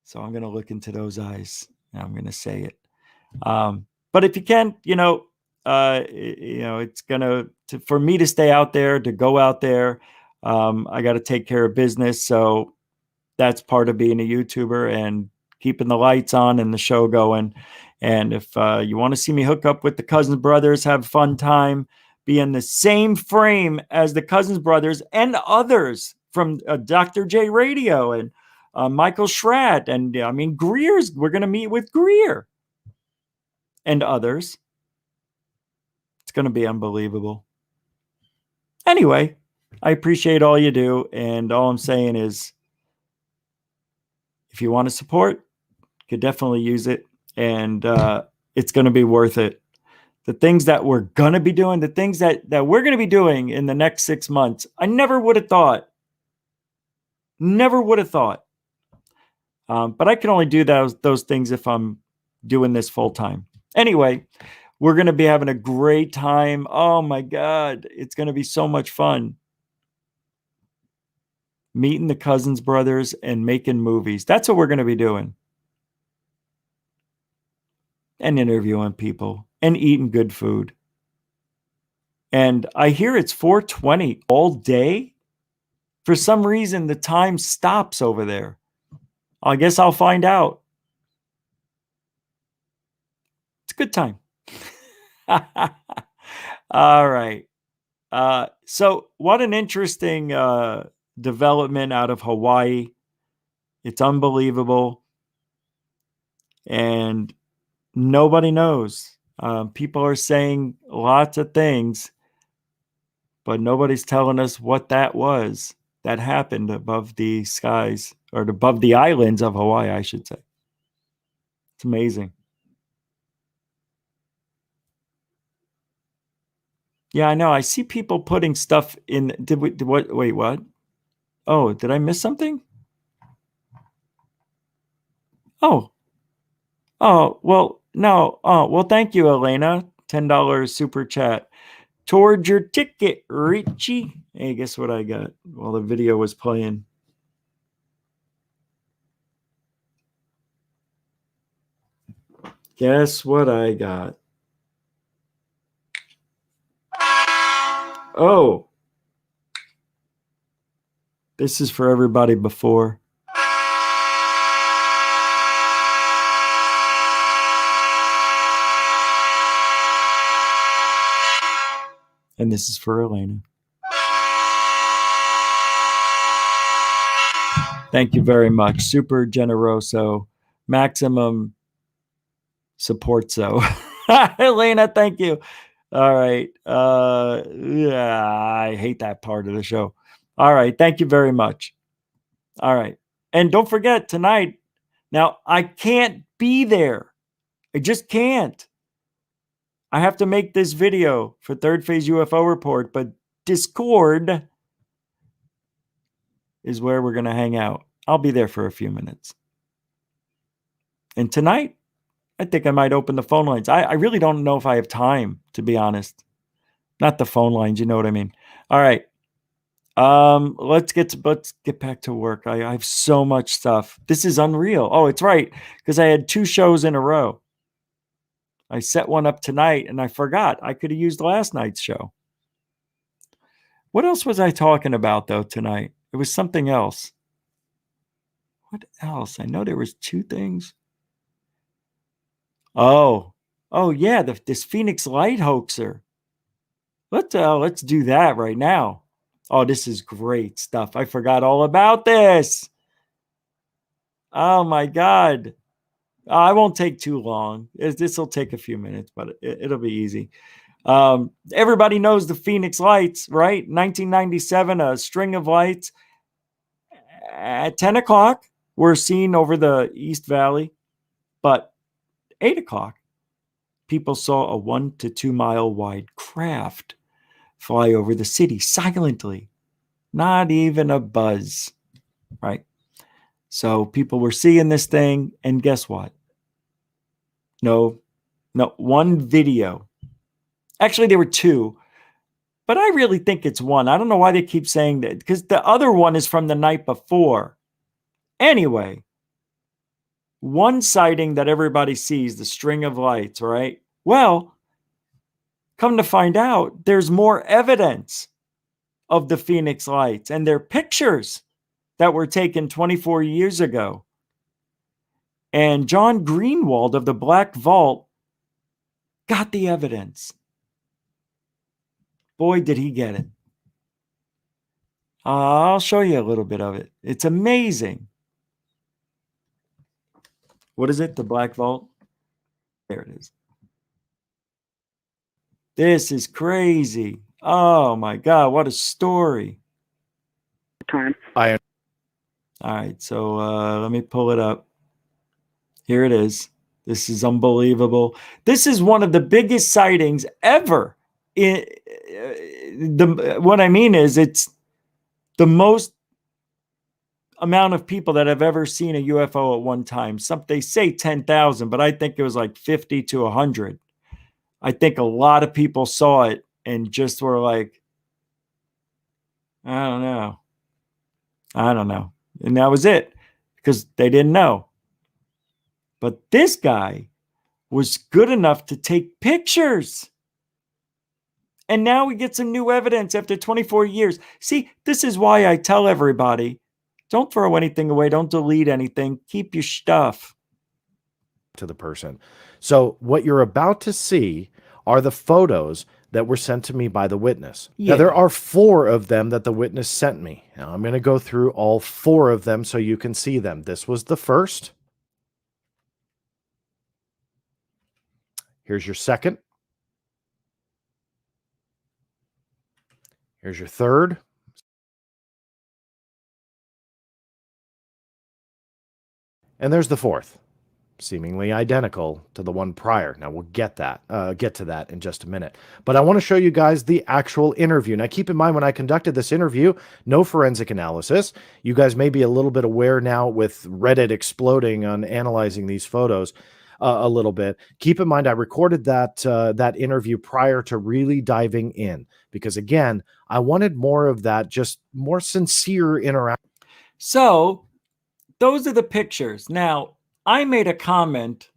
So I'm going to look into those eyes and I'm going to say it. But if you can, it's going to, for me to stay out there, to go out there, I got to take care of business. So that's part of being a YouTuber and keeping the lights on and the show going. And if you want to see me hook up with the Cousins Brothers, have a fun time, be in the same frame as the Cousins Brothers and others from Dr. J Radio and Michael Schratt. And Greer's, we're going to meet with Greer and others. It's going to be unbelievable. Anyway, I appreciate all you do. And all I'm saying is, if you want to support, you could definitely use it. And it's going to be worth it. The things that we're going to be doing, the things that we're going to be doing in the next 6 months, I never would have thought. Never would have thought. But I can only do those things if I'm doing this full time. Anyway, we're going to be having a great time. Oh my God. It's going to be so much fun. Meeting the Cousins brothers and making movies. That's what we're going to be doing. And interviewing people and eating good food. And I hear it's 4:20 all day. For some reason, the time stops over there. I guess I'll find out. It's a good time. All right. So what an interesting development out of Hawaii. It's unbelievable. And nobody knows. People are saying lots of things, but nobody's telling us what that was that happened above the skies, or above the islands of Hawaii, I should say. It's amazing. Yeah, I know. I see people putting stuff in. Wait, what? Oh, did I miss something? Oh, well, no. Oh, well, thank you, Elena. $10 super chat. Towards your ticket, Richie. Hey, guess what I got while the video was playing? Guess what I got? Oh, this is for everybody before. And this is for Elena. Thank you very much. Super generoso. Maximum support. So, Elena, thank you. All right. Yeah, I hate that part of the show. All right. Thank you very much. All right. And don't forget tonight. Now, I can't be there. I just can't. I have to make this video for Third Phase UFO Report, but Discord is where we're going to hang out. I'll be there for a few minutes. And tonight, I think I might open the phone lines. I really don't know if I have time, to be honest. Not the phone lines, you know what I mean. All right. Let's get back to work. I have so much stuff. This is unreal. Oh, it's right, because I had 2 shows in a row. I set one up tonight and I forgot. I could have used last night's show. What else was I talking about though tonight? It was something else. What else? I know there was 2 things. Oh yeah, this Phoenix Light hoaxer. Let's do that right now. Oh, this is great stuff. I forgot all about this. Oh my God. I won't take too long. This will take a few minutes, but it'll be easy. Everybody knows the Phoenix Lights, right? 1997, a string of lights at 10 o'clock were seen over the East Valley, but 8 o'clock, people saw a 1 to 2 mile wide craft fly over the city silently, not even a buzz, right? So people were seeing this thing, and guess what? No, one video. Actually, there were 2, but I really think it's 1. I don't know why they keep saying that, because the other one is from the night before. Anyway, one sighting that everybody sees, the string of lights, right? Well, come to find out, there's more evidence of the Phoenix Lights, and they're pictures that were taken 24 years ago. And John Greenwald of the Black Vault got the evidence. Boy, did he get it. I'll show you a little bit of it. It's amazing. What is it? The Black Vault? There it is. This is crazy. Oh my God, what a story. All right, so let me pull it up. Here it is. This is unbelievable. This is one of the biggest sightings ever. What I mean is, it's the most amount of people that have ever seen a UFO at one time. They say 10,000, but I think it was like 50 to 100. I think a lot of people saw it and just were like, I don't know. I don't know. And that was it because they didn't know. But this guy was good enough to take pictures. And now we get some new evidence after 24 years. See, this is why I tell everybody, don't throw anything away. Don't delete anything. Keep your stuff. To the person. So what you're about to see are the photos that were sent to me by the witness. Yeah. Now, there are 4 of them that the witness sent me. Now, I'm going to go through all 4 of them so you can see them. This was the first. Here's your second. Here's your third. And there's the fourth, seemingly identical to the one prior. Now we'll get to that in just a minute. But I want to show you guys the actual interview. Now keep in mind, when I conducted this interview, no forensic analysis. You guys may be a little bit aware now with Reddit exploding on analyzing these photos a little bit. Keep in mind, I recorded that interview prior to really diving in, because again, I wanted more of that, just more sincere interaction. So those are the pictures. Now, I made a comment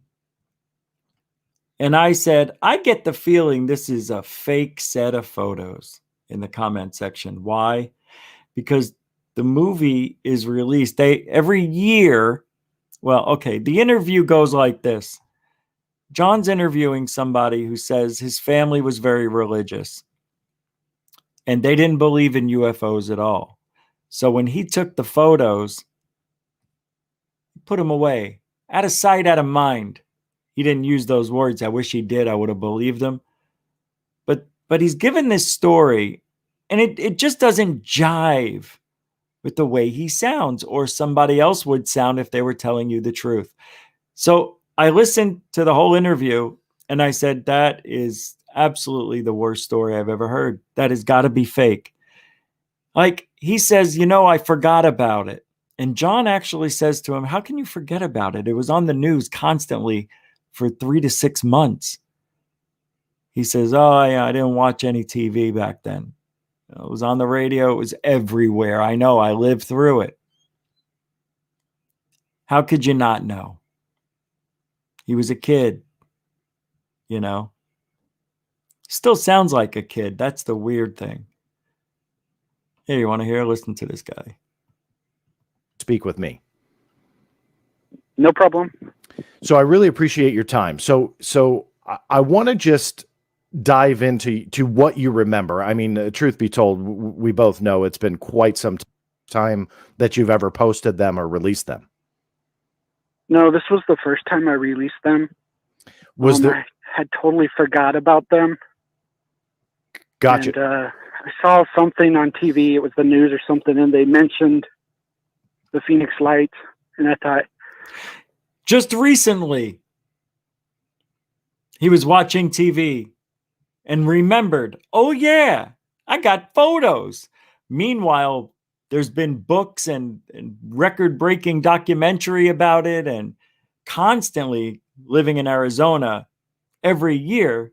and I said, I get the feeling this is a fake set of photos in the comment section. Why? Because the movie is released. Every year, well, okay, the interview goes like this. John's interviewing somebody who says his family was very religious and they didn't believe in UFOs at all. So when he took the photos, put them away, out of sight, out of mind. He didn't use those words. I wish he did. I would have believed him. But he's given this story, and it just doesn't jive with the way he sounds or somebody else would sound if they were telling you the truth. So I listened to the whole interview, and I said, that is absolutely the worst story I've ever heard. That has got to be fake. Like, he says, I forgot about it. And John actually says to him, how can you forget about it? It was on the news constantly for 3 to 6 months. He says, oh, yeah, I didn't watch any TV back then. It was on the radio. It was everywhere. I know. I lived through it. How could you not know? He was a kid, Still sounds like a kid. That's the weird thing. Hey, you want to hear? Listen to this guy. Speak with me. No problem. So I really appreciate your time. So I want to just dive into what you remember. I mean, truth be told, we both know it's been quite some time that you've ever posted them or released them. No, this was the first time I released them. I had totally forgot about them. Gotcha. And I saw something on TV. It was the news or something, and they mentioned the Phoenix Lights, and I thought, just recently, he was watching TV and remembered, oh, yeah, I got photos. Meanwhile, there's been books and record-breaking documentary about it, and constantly living in Arizona, every year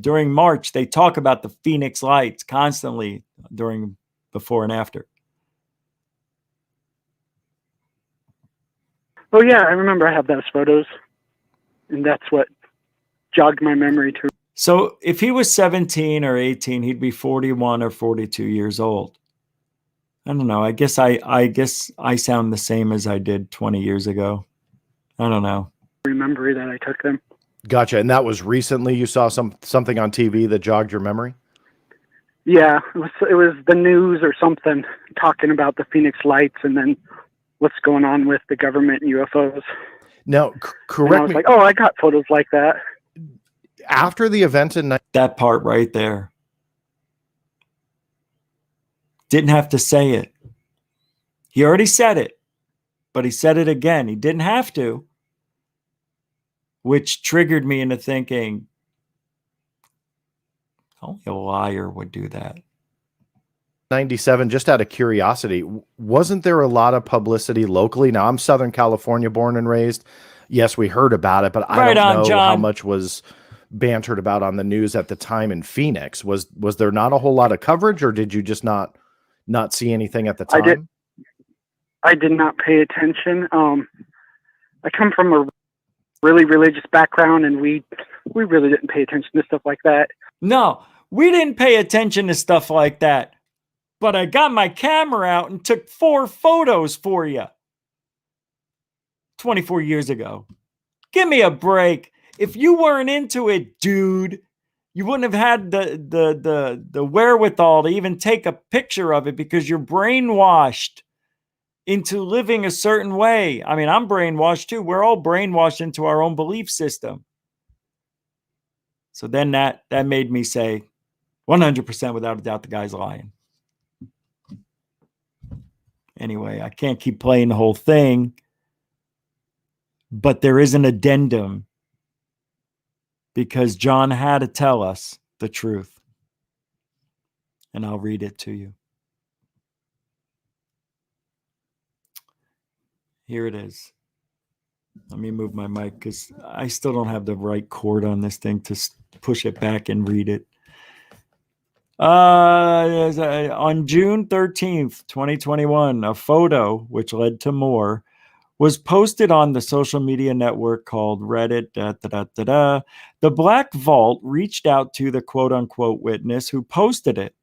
during March, they talk about the Phoenix Lights constantly during before and after. oh, yeah, I remember I have those photos, and that's what jogged my memory to. So if he was 17 or 18, he'd be 41 or 42 years old. I don't know. I guess I sound the same as I did 20 years ago. I don't know. Remember that I took them. Gotcha. And that was recently you saw something on TV that jogged your memory? Yeah, it was the news or something talking about the Phoenix Lights and then what's going on with the government and UFOs. Now, correct and I was me. like, oh, I got photos like that. After the event in that part right there. Didn't have to say it. He already said it, but he said it again. He didn't have to, which triggered me into thinking, only a liar would do that. 97, just out of curiosity, wasn't there a lot of publicity locally? Now, I'm Southern California born and raised. Yes, we heard about it, but I Right don't on, know John. how much was bantered about on the news at the time in Phoenix. Was there not a whole lot of coverage, or did you just not see anything at the time? I did not pay attention. I come from a really religious background, and we really didn't pay attention to stuff like that. No, we didn't pay attention to stuff like that. But I got my camera out and took 4 photos for you. 24 years ago. Give me a break. If you weren't into it, dude, you wouldn't have had the wherewithal to even take a picture of it because you're brainwashed into living a certain way. I mean, I'm brainwashed too. We're all brainwashed into our own belief system. So then that made me say 100% without a doubt the guy's lying. Anyway, I can't keep playing the whole thing, but there is an addendum because John had to tell us the truth. And I'll read it to you. Here it is. Let me move my mic because I still don't have the right cord on this thing to push it back and read it. On June 13th, 2021, a photo, which led to more, was posted on the social media network called Reddit. The Black Vault reached out to the quote-unquote witness who posted it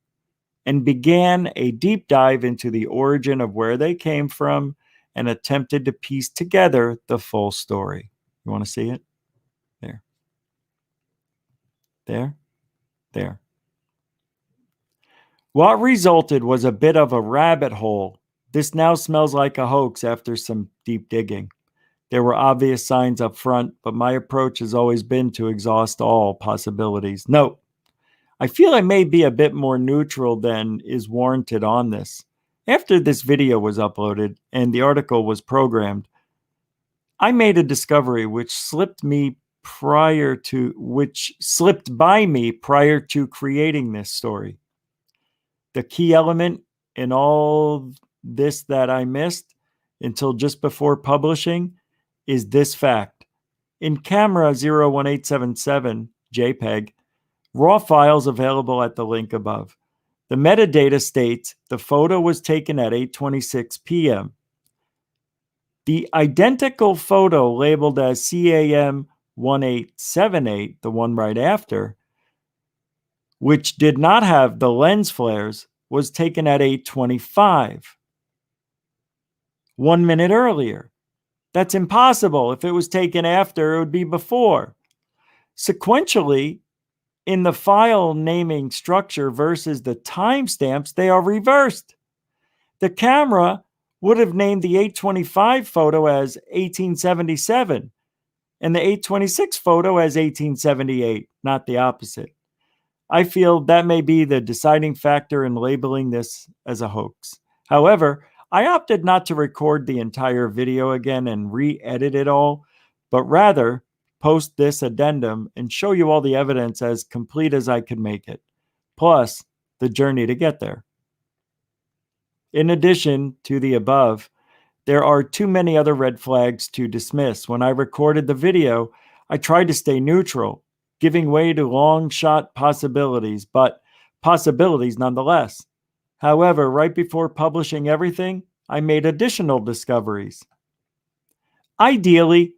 and began a deep dive into the origin of where they came from and attempted to piece together the full story. You want to see it? There. There. There. What resulted was a bit of a rabbit hole. This now smells like a hoax after some deep digging. There were obvious signs up front, but my approach has always been to exhaust all possibilities. Note, I feel I may be a bit more neutral than is warranted on this. After this video was uploaded and the article was programmed, I made a discovery which slipped by me prior to creating this story. The key element in all this that I missed until just before publishing is this fact. In camera 01877 JPEG, raw files available at the link above. The metadata states the photo was taken at 8:26 p.m. The identical photo labeled as CAM 1878, the one right after, which did not have the lens flares, was taken at 8:25. 1 minute earlier. That's impossible. If it was taken after, it would be before. Sequentially, in the file naming structure versus the timestamps, they are reversed. The camera would have named the 8:25 photo as 1877 and the 8:26 photo as 1878, not the opposite. I feel that may be the deciding factor in labeling this as a hoax. However, I opted not to record the entire video again and re-edit it all, but rather post this addendum and show you all the evidence as complete as I could make it, plus the journey to get there. In addition to the above, there are too many other red flags to dismiss. When I recorded the video, I tried to stay neutral, giving way to long shot possibilities, but possibilities nonetheless. However, right before publishing everything, I made additional discoveries. Ideally,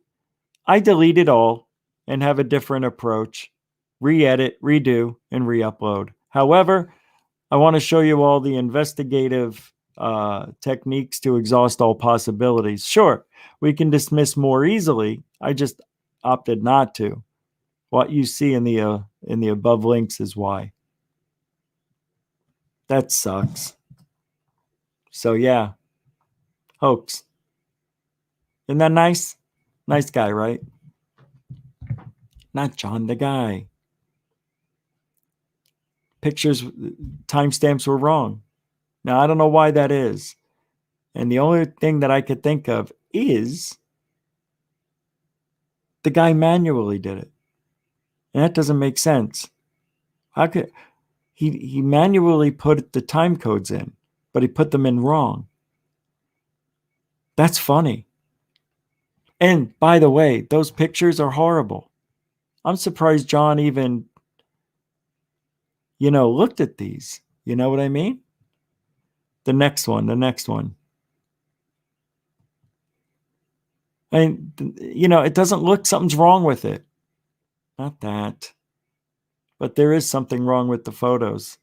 I delete it all and have a different approach, re-edit, redo, and re-upload. However, I want to show you all the investigative techniques to exhaust all possibilities. Sure, we can dismiss more easily. I just opted not to. What you see in the above links is why. That sucks. So yeah, hoax. Isn't that nice? Nice guy, right? Not John the guy. Pictures, timestamps were wrong. Now, I don't know why that is. And the only thing that I could think of is the guy manually did it. And that doesn't make sense. How could He manually put the time codes in, but he put them in wrong. That's funny. And by the way, those pictures are horrible. I'm surprised John even, looked at these. You know what I mean? The next one. And, it doesn't look, something's wrong with it. Not that. But there is something wrong with the photos.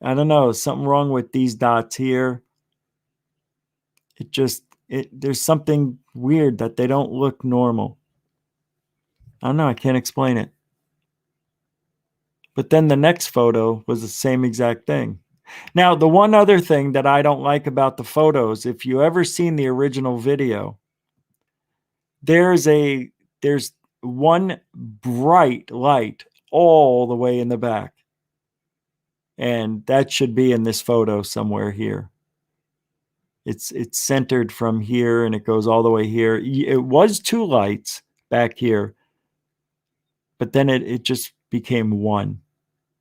I don't know, something wrong with these dots here. There's something weird that they don't look normal. I don't know, I can't explain it. But then the next photo was the same exact thing. Now, the one other thing that I don't like about the photos, if you ever seen the original video, there's one bright light all the way in the back. And that should be in this photo somewhere here. It's centered from here and it goes all the way here. It was two lights back here, but then it just became one.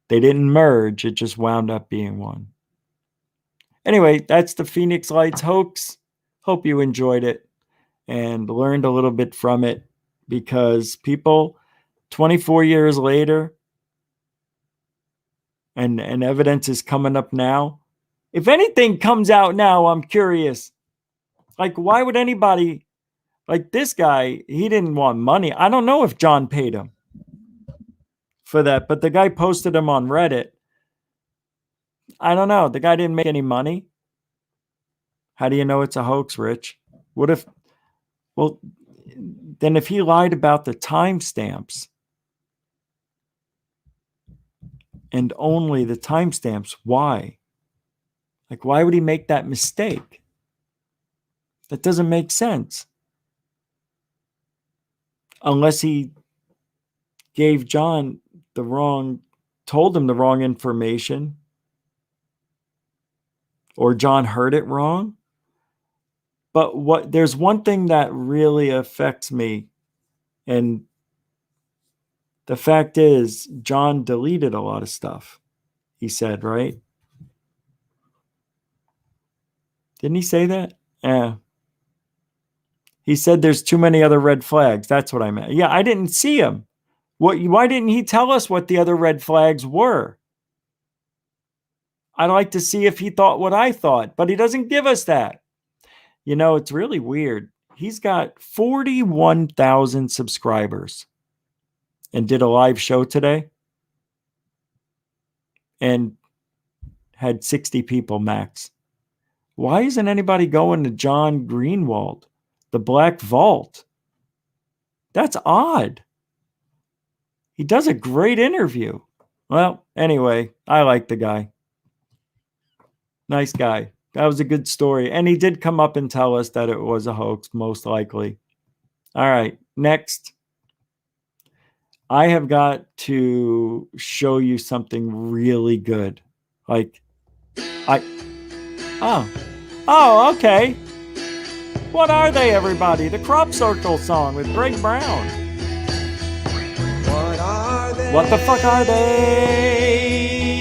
They didn't merge. It just wound up being one. Anyway, that's the Phoenix Lights hoax. Hope you enjoyed it and learned a little bit from it, because people 24 years later, and evidence is coming up now. If anything comes out now, I'm curious. Like, why would anybody, like this guy, he didn't want money. I don't know if John paid him for that, but the guy posted him on Reddit. I don't know. The guy didn't make any money. How do you know it's a hoax, Rich? What if, well, then if he lied about the timestamps and only the timestamps, why? Like, why would he make that mistake? That doesn't make sense. Unless he gave John told him the wrong information, or John heard it wrong. But there's one thing that really affects me, and the fact is John deleted a lot of stuff. He said, right? Didn't he say that? Yeah. He said there's too many other red flags. That's what I meant. Yeah, I didn't see him. Why didn't he tell us what the other red flags were? I'd like to see if he thought what I thought, but he doesn't give us that. It's really weird. He's got 41,000 subscribers and did a live show today and had 60 people max. Why isn't anybody going to John Greenwald, the Black Vault? That's odd. He does a great interview. Well, anyway, I like the guy. Nice guy. That was a good story. And he did come up and tell us that it was a hoax, most likely. All right, next. I have got to show you something really good. Oh, okay. What are they, everybody? The Crop Circle song with Greg Brown. What are they? What the fuck are they?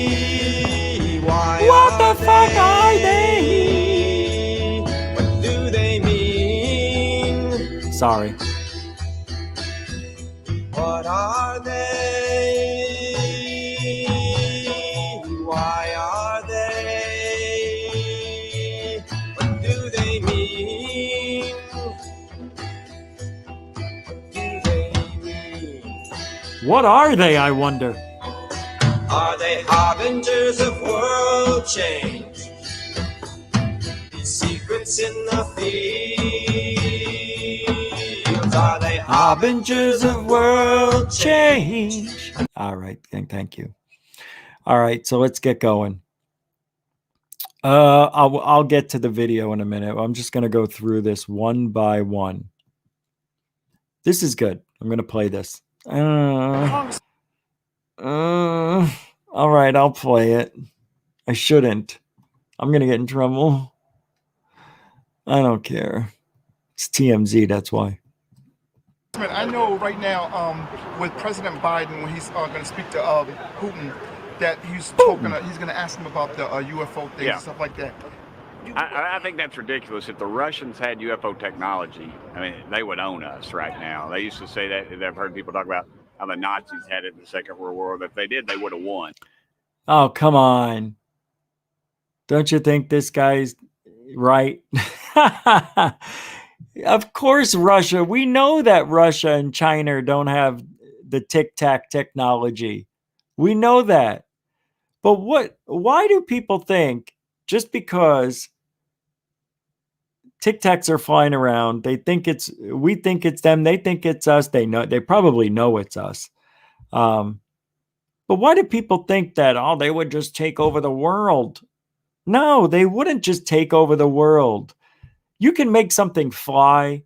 Why What the are fuck are they? What do they mean? Sorry. What are they? Why are they? What do they mean? What do they mean? What are they, I wonder? Are they harbingers of world change? These secrets in the fields, are they Harbingers of world change. All right, thank you. All right, so let's get going. I'll get to the video in a minute. I'm just going to go through this one by one. This is good. I'm going to play this. All right, I'll play it. I shouldn't. I'm going to get in trouble. I don't care. It's TMZ, that's why. I know right now with President Biden, when he's going to speak to Putin, that he's talking. He's going to ask him about the UFO things Yeah. and stuff like that. I think that's ridiculous. If the Russians had UFO technology, I mean, they would own us right now. They used to say that. I've heard people talk about how the Nazis had it in the Second World War. But if they did, they would have won. Oh, come on. Don't you think this guy's right? Of course, Russia. We know that Russia and China don't have the Tic Tac technology. We know that. But why do people think just because Tic Tacs are flying around, we think it's them, they think it's us, they probably know it's us. But why do people think that, they would just take over the world? No, they wouldn't just take over the world. You can make something fly,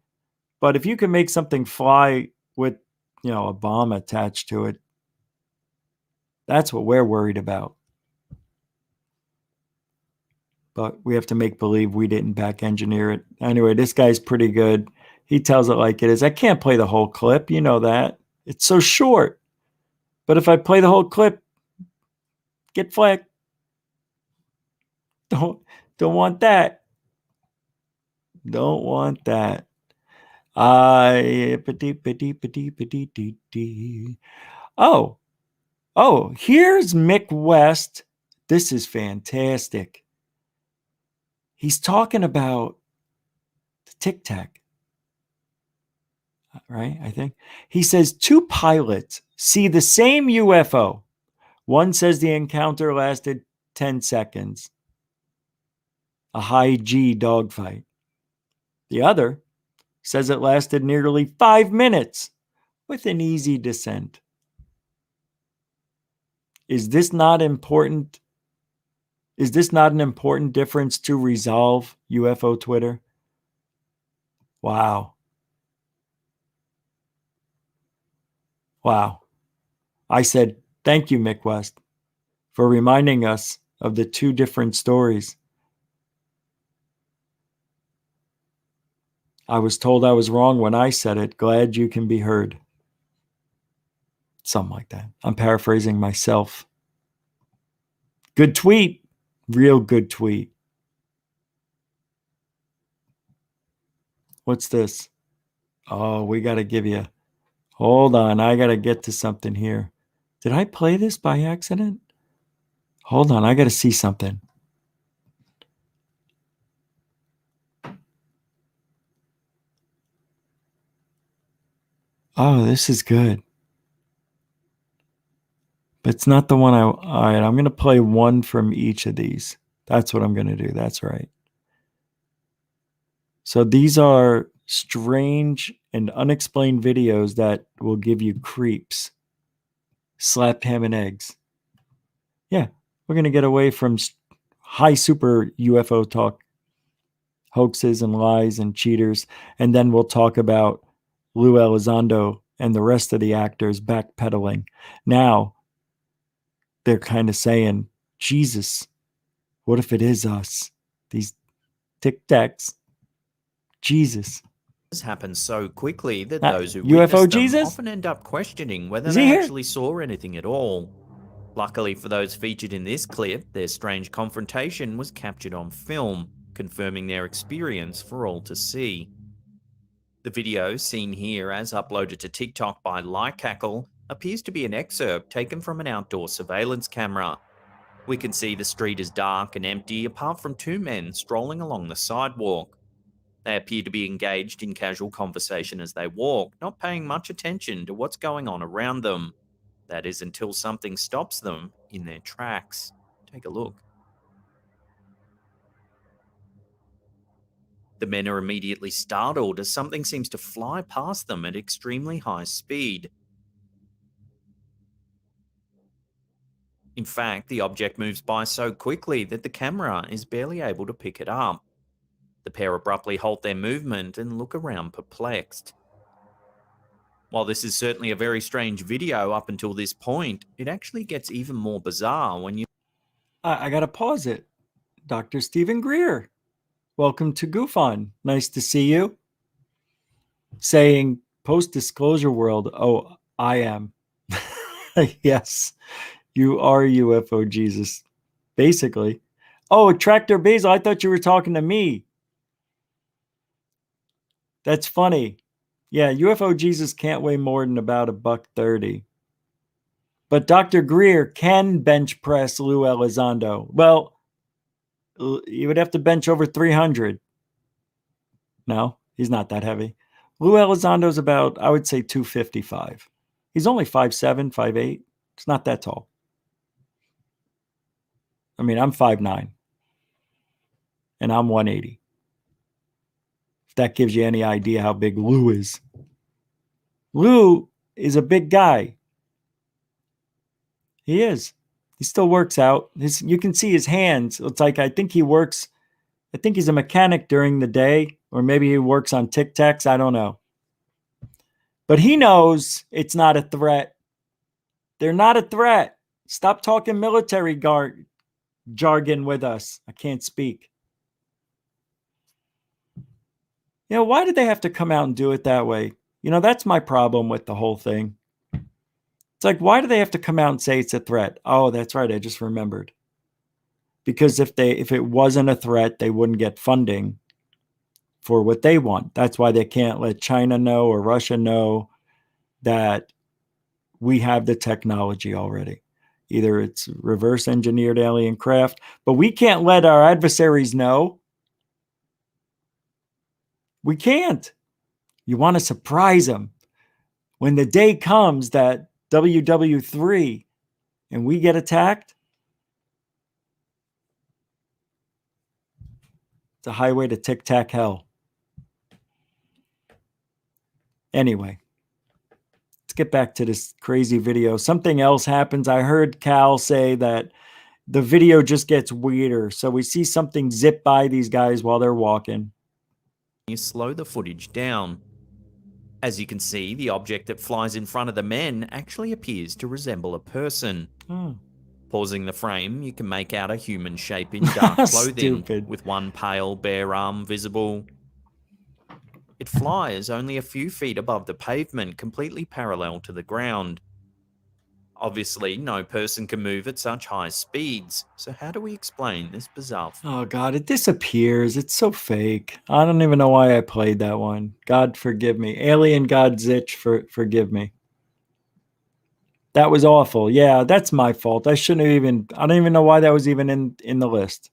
but if you can make something fly with, a bomb attached to it, that's what we're worried about. But we have to make believe we didn't back engineer it. Anyway, this guy's pretty good. He tells it like it is. I can't play the whole clip. You know that. It's so short. But if I play the whole clip, get flagged. Don't want that. Don't want that. Oh, here's Mick West. This is fantastic. He's talking about the Tic Tac, right? I think he says 2 pilots see the same UFO. One says the encounter lasted 10 seconds, a high G dogfight. The other says it lasted nearly 5 minutes with an easy descent. Is this not important? Is this not an important difference to resolve, UFO Twitter? Wow. Wow. I said, thank you, Mick West, for reminding us of the 2 different stories. I was told I was wrong when I said it. Glad you can be heard. Something like that. I'm paraphrasing myself. Good tweet. Real good tweet. What's this? Oh, we got to give you. Hold on. I got to get to something here. Did I play this by accident? Hold on. I got to see something. Oh, this is good. But it's not the one all right, I'm going to play one from each of these. That's what I'm going to do. That's right. So these are strange and unexplained videos that will give you creeps. Slapped ham and eggs. Yeah, we're going to get away from high super UFO talk, hoaxes and lies and cheaters. And then we'll talk about Lou Elizondo and the rest of the actors backpedaling. Now, they're kind of saying, Jesus, what if it is us? These Tic Tacs. Jesus. Happens so quickly that Ah, those who UFO witness them Jesus? often end up questioning whether Is he they here? actually saw anything at all. Luckily for those featured in this clip, their strange confrontation was captured on film, confirming their experience for all to see. The video, seen here as uploaded to TikTok by Lycackle, appears to be an excerpt taken from an outdoor surveillance camera. We can see the street is dark and empty apart from 2 men strolling along the sidewalk. They appear to be engaged in casual conversation as they walk, not paying much attention to what's going on around them. That is until something stops them in their tracks. Take a look. The men are immediately startled as something seems to fly past them at extremely high speed. In fact, the object moves by so quickly that the camera is barely able to pick it up. The pair abruptly halt their movement and look around perplexed. While this is certainly a very strange video up until this point, it actually gets even more bizarre when you... I got to pause it. Dr. Stephen Greer, welcome to Goof On. Nice to see you. Saying post-disclosure world. Oh, I am. Yes. You are UFO Jesus, basically. Oh, Tractor Basil, I thought you were talking to me. That's funny. Yeah, UFO Jesus can't weigh more than about $130. But Dr. Greer can bench press Lou Elizondo. Well, you would have to bench over 300. No, he's not that heavy. Lou Elizondo's about, I would say, 255. He's only 5'7", 5'8". It's not that tall. I mean, I'm 5'9", and I'm 180. If that gives you any idea how big Lou is. Lou is a big guy. He is. He still works out. You can see his hands. It's like, I think he's a mechanic during the day, or maybe he works on Tic Tacs. I don't know. But he knows it's not a threat. They're not a threat. Stop talking military jargon with us. I can't speak. You know, why did they have to come out and do it that way? You know, that's my problem with the whole thing. It's like, why do they have to come out and say it's a threat? Oh, that's right. I just remembered. Because if it wasn't a threat, they wouldn't get funding for what they want. That's why they can't let China know or Russia know that we have the technology already. Either it's reverse engineered alien craft, but we can't let our adversaries know. We can't. You want to surprise them. When the day comes that WW3 and we get attacked, it's a highway to tic-tac hell. Anyway, let's get back to this crazy video. Something else happens. I heard Cal say that the video just gets weirder. So we see something zip by these guys while they're walking. You slow the footage down. As you can see, the object that flies in front of the men actually appears to resemble a person. Oh. Pausing the frame, you can make out a human shape in dark clothing, Stupid. with one pale, bare arm visible. It flies only a few feet above the pavement, completely parallel to the ground. Obviously, no person can move at such high speeds, so how do we explain this bizarre Oh, God, it disappears. It's so fake. I don't even know why I played that one. God forgive me. Alien God Zitch, forgive me. That was awful. Yeah, that's my fault. I don't even know why that was even in the list.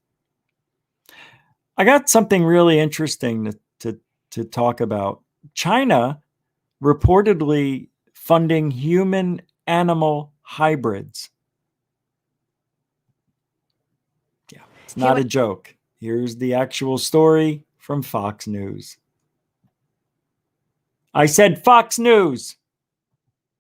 I got something really interesting to talk about. China reportedly funding human-animal hybrids. Yeah, it's not a joke. Here's the actual story from Fox News. I said Fox News.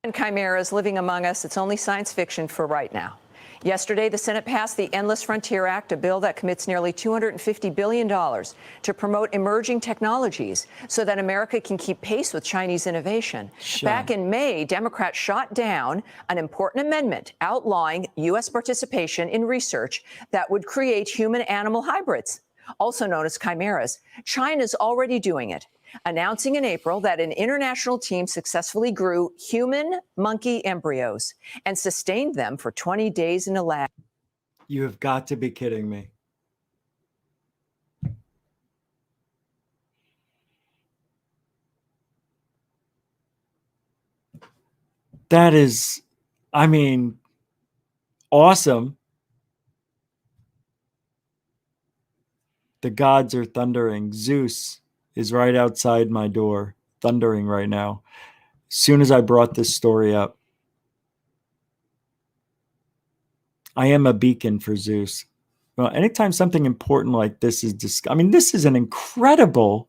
And chimeras living among us, it's only science fiction for right now. Yesterday, the Senate passed the Endless Frontier Act, a bill that commits nearly $250 billion to promote emerging technologies so that America can keep pace with Chinese innovation. Back in May, Democrats shot down an important amendment outlawing U.S. participation in research that would create human-animal hybrids, also known as chimeras. China's already doing it, announcing in April that an international team successfully grew human monkey embryos and sustained them for 20 days in a lab. You have got to be kidding me. That is, I mean, awesome. The gods are thundering. Zeus is right outside my door, thundering right now. As soon as I brought this story up, I am a beacon for Zeus. Well, anytime something important like this is discussed, I mean, this is an incredible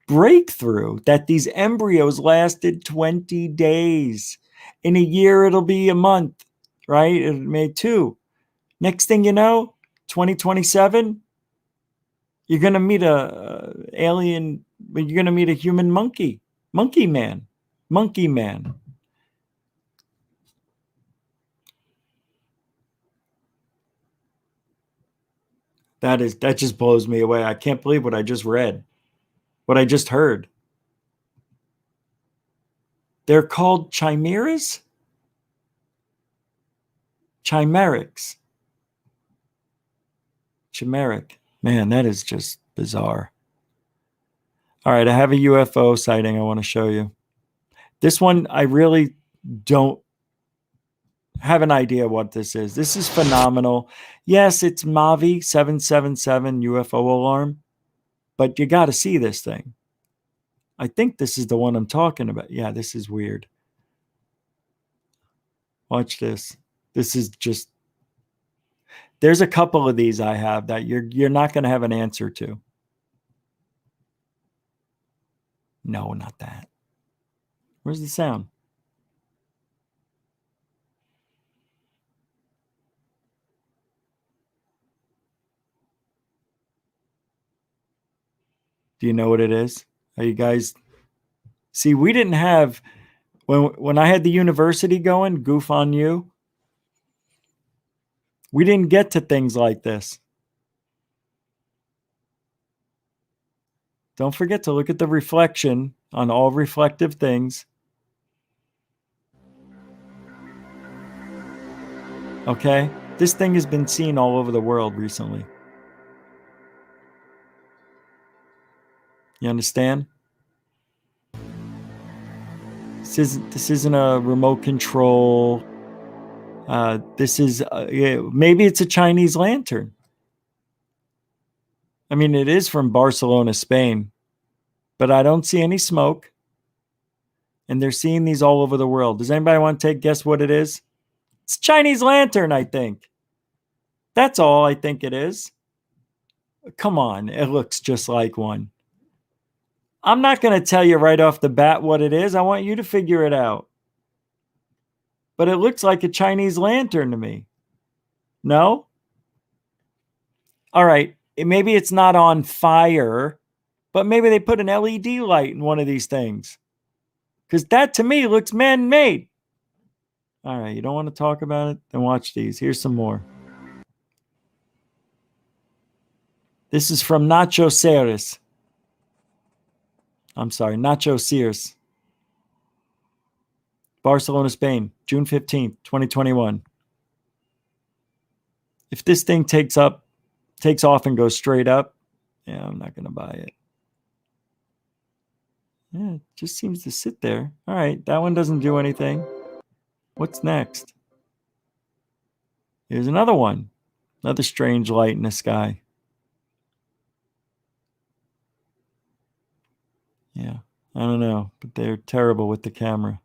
breakthrough that these embryos lasted 20 days. In a year, it'll be a month, right? It may 2. Next thing you know, 2027, you're going to meet a alien, you're going to meet a human monkey man. That just blows me away. I can't believe what I just read, what I just heard. They're called chimeras? Chimerics. Chimeric. Man, that is just bizarre. All right, I have a UFO sighting I want to show you. This one, I really don't have an idea what this is. This is phenomenal. Yes, it's Mavi 777 UFO alarm, but you got to see this thing. I think this is the one I'm talking about. Yeah, this is weird. Watch this. This is just, there's a couple of these I have that you're not going to have an answer to. No, not that. Where's the sound? Do you know what it is? Are you guys see? We didn't have when I had the university going, Goof on You. We didn't get to things like this. Don't forget to look at the reflection on all reflective things. Okay? This thing has been seen all over the world recently. You understand? This isn't a remote control. This is maybe it's a Chinese lantern. I mean, it is from Barcelona, Spain, but I don't see any smoke. And they're seeing these all over the world. Does anybody want to guess what it is? It's a Chinese lantern, I think. That's all I think it is. Come on, it looks just like one. I'm not going to tell you right off the bat what it is. I want you to figure it out. But it looks like a Chinese lantern to me. No? All right. Maybe it's not on fire, but maybe they put an LED light in one of these things. Because that to me looks man-made. All right. You don't want to talk about it? Then watch these. Here's some more. This is from Nacho Sears. I'm sorry, Nacho Sears. Barcelona, Spain, June 15th, 2021. If this thing takes off and goes straight up, yeah, I'm not going to buy it. Yeah, it just seems to sit there. All right, that one doesn't do anything. What's next? Here's another one. Another strange light in the sky. Yeah, I don't know, but they're terrible with the camera.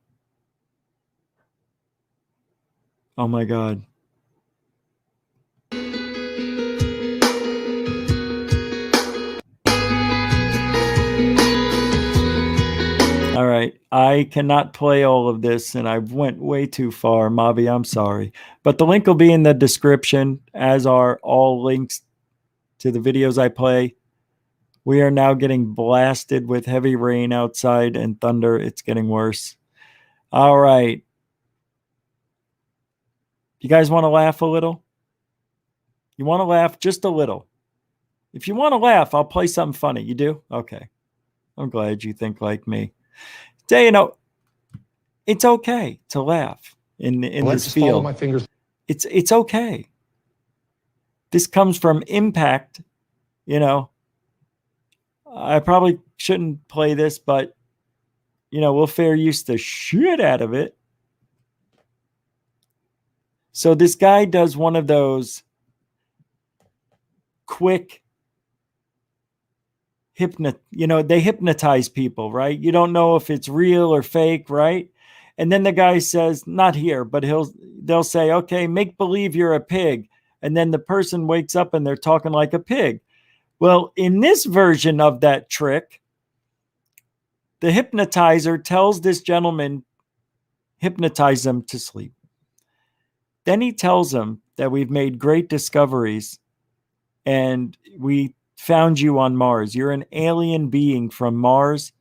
Oh my God. All right, I cannot play all of this, and I went way too far. Mavi, I'm sorry. But the link will be in the description, as are all links to the videos I play. We are now getting blasted with heavy rain outside and thunder. It's getting worse. All right. You guys want to laugh a little? You want to laugh just a little? If you want to laugh, I'll play something funny. You do? Okay. I'm glad you think like me. So, you know, it's okay to laugh in this field. Follow my fingers. It's okay. This comes from impact, you know. I probably shouldn't play this, but, you know, we'll fair use the shit out of it. So this guy does one of those quick they hypnotize people, right? You don't know if it's real or fake, right? And then the guy says, not here, but they'll say, okay, make believe you're a pig. And then the person wakes up and they're talking like a pig. Well, in this version of that trick, the hypnotizer tells this gentleman, hypnotize them to sleep. Then he tells them that we've made great discoveries and we found you on Mars. You're an alien being from Mars.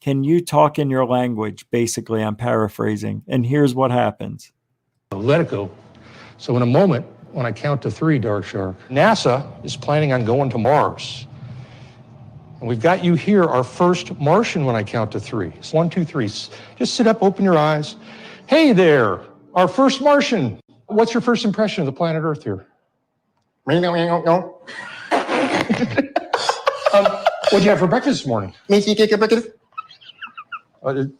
Can you talk in your language? Basically, I'm paraphrasing. And here's what happens. Let it go. So in a moment, when I count to 3, Dark Shark, NASA is planning on going to Mars. And we've got you here, our first Martian, when I count to 3. It's 1, 2, 3. Just sit up, open your eyes. Hey there, our first Martian. What's your first impression of the planet Earth here? What'd you have for breakfast this morning? It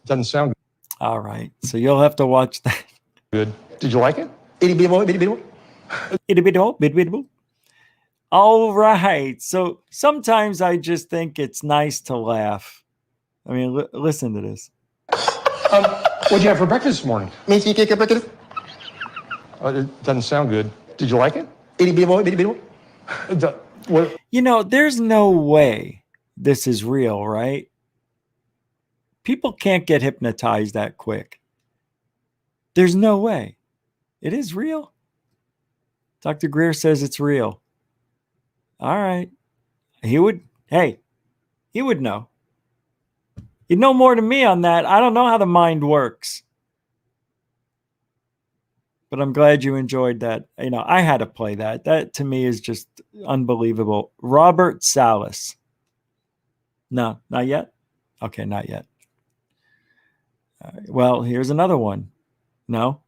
doesn't sound good. All right. So you'll have to watch that. Good. Did you like it? All right. So sometimes I just think it's nice to laugh. I mean, listen to this. What'd you have for breakfast this morning? It doesn't sound good. Did you like it? You know, there's no way this is real, right? People can't get hypnotized that quick. There's no way. It is real. Dr. Greer says it's real. All right. He would know. He'd know more than me on that. I don't know how the mind works. But I'm glad you enjoyed that. You know, I had to play that. That to me is just unbelievable. Robert Salas. No, not yet. Okay, not yet. Well, here's another one. No.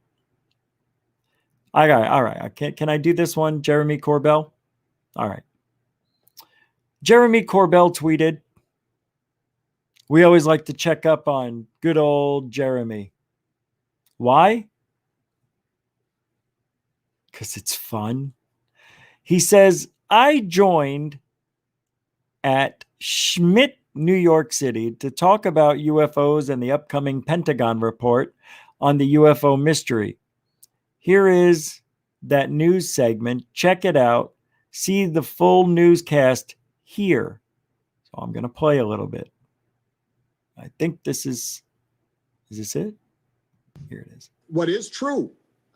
I got it. All right. Can I do this one? Jeremy Corbell. All right. Jeremy Corbell tweeted, "We always like to check up on good old Jeremy. Why? Because it's fun." He says, "I joined at Schmidt, New York City to talk about UFOs and the upcoming Pentagon report on the UFO mystery. Here is that news segment. Check it out. See the full newscast here." So I'm going to play a little bit. I think this is this it? Here it is. What is true,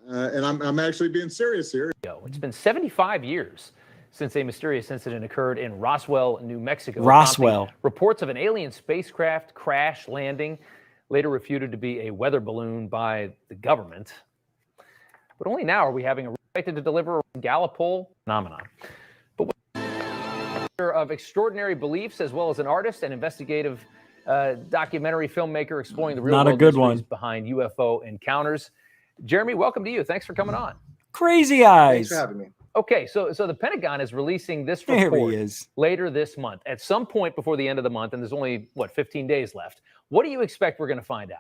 and I'm actually being serious here. It's been 75 years since a mysterious incident occurred in Roswell, New Mexico. Roswell. Reports of an alien spacecraft crash landing, later refuted to be a weather balloon by the government. But only now are we having a expected to deliver a Gallup-Poll phenomenon. But of extraordinary beliefs, as well as an artist and investigative documentary filmmaker exploring the real Not a world good mysteries one. behind UFO encounters. Jeremy, welcome to you. Thanks for coming on. Crazy Eyes. Thanks for having me. Okay, so the Pentagon is releasing this There report he is. later this month, at some point before the end of the month, and there's only, 15 days left. What do you expect we're going to find out?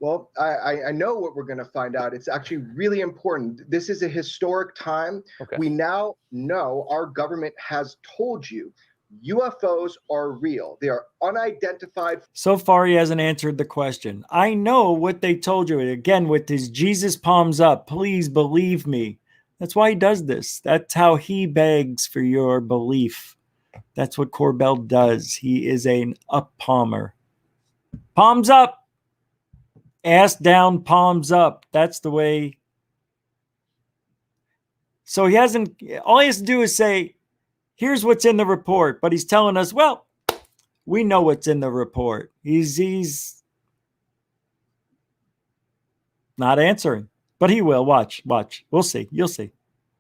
Well, I know what we're going to find out. It's actually really important. This is a historic time. Okay. We now know, our government has told you, UFOs are real. They are unidentified. So far, he hasn't answered the question. I know what they told you. Again, with his Jesus palms up, please believe me. That's why he does this. That's how he begs for your belief. That's what Corbell does. He is an up palmer. Palms up. Ass down, palms up. That's the way. So he hasn't, all he has to do is say, here's what's in the report. But he's telling us, well, we know what's in the report. He's not answering, but he will. Watch. We'll see. You'll see.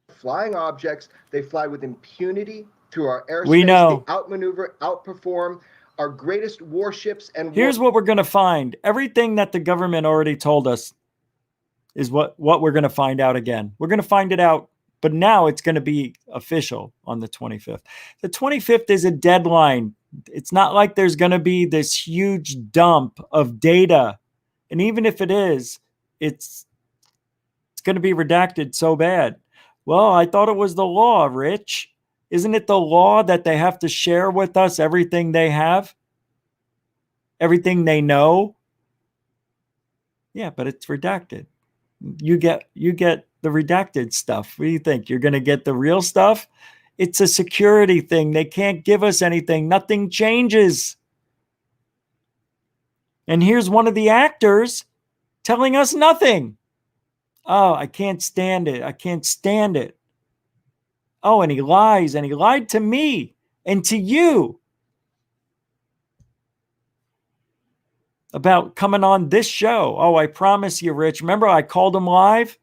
Flying objects, they fly with impunity through our airspace. We know. They outmaneuver, outperform our greatest warships. And here's what we're going to find. Everything that the government already told us is what we're going to find out again. We're going to find it out, but now it's going to be official on the 25th. The 25th is a deadline. It's not like there's going to be this huge dump of data. And even if it is, it's going to be redacted so bad. Well, I thought it was the law, Rich. Isn't it the law that they have to share with us everything they have? Everything they know? Yeah, but it's redacted. You get the redacted stuff. What do you think? You're going to get the real stuff? It's a security thing. They can't give us anything. Nothing changes. And here's one of the actors telling us nothing. Oh, I can't stand it. I can't stand it. Oh, and he lies, and he lied to me and to you about coming on this show. Oh, I promise you, Rich. Remember, I called him live?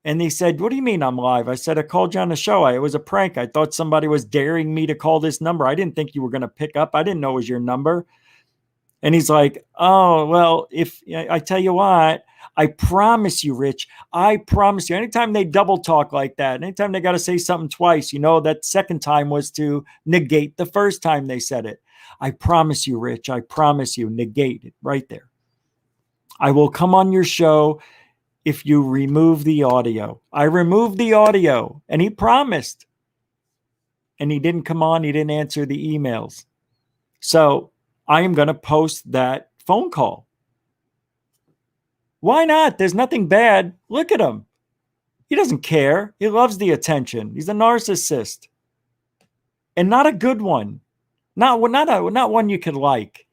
And he said, what do you mean I'm live? I said, I called you on the show. It was a prank. I thought somebody was daring me to call this number. I didn't think you were going to pick up. I didn't know it was your number. And he's like, oh, well, if I tell you what, I promise you, Rich. I promise you. Anytime they double talk like that, anytime they got to say something twice, you know that second time was to negate the first time they said it. I promise you, Rich. I promise you. Negate it right there. I will come on your show if you remove the audio. I removed the audio, and he promised. And he didn't come on. He didn't answer the emails. So I am going to post that phone call. Why not? There's nothing bad. Look at him. He doesn't care. He loves the attention. He's a narcissist. And not a good one. Not one you could like.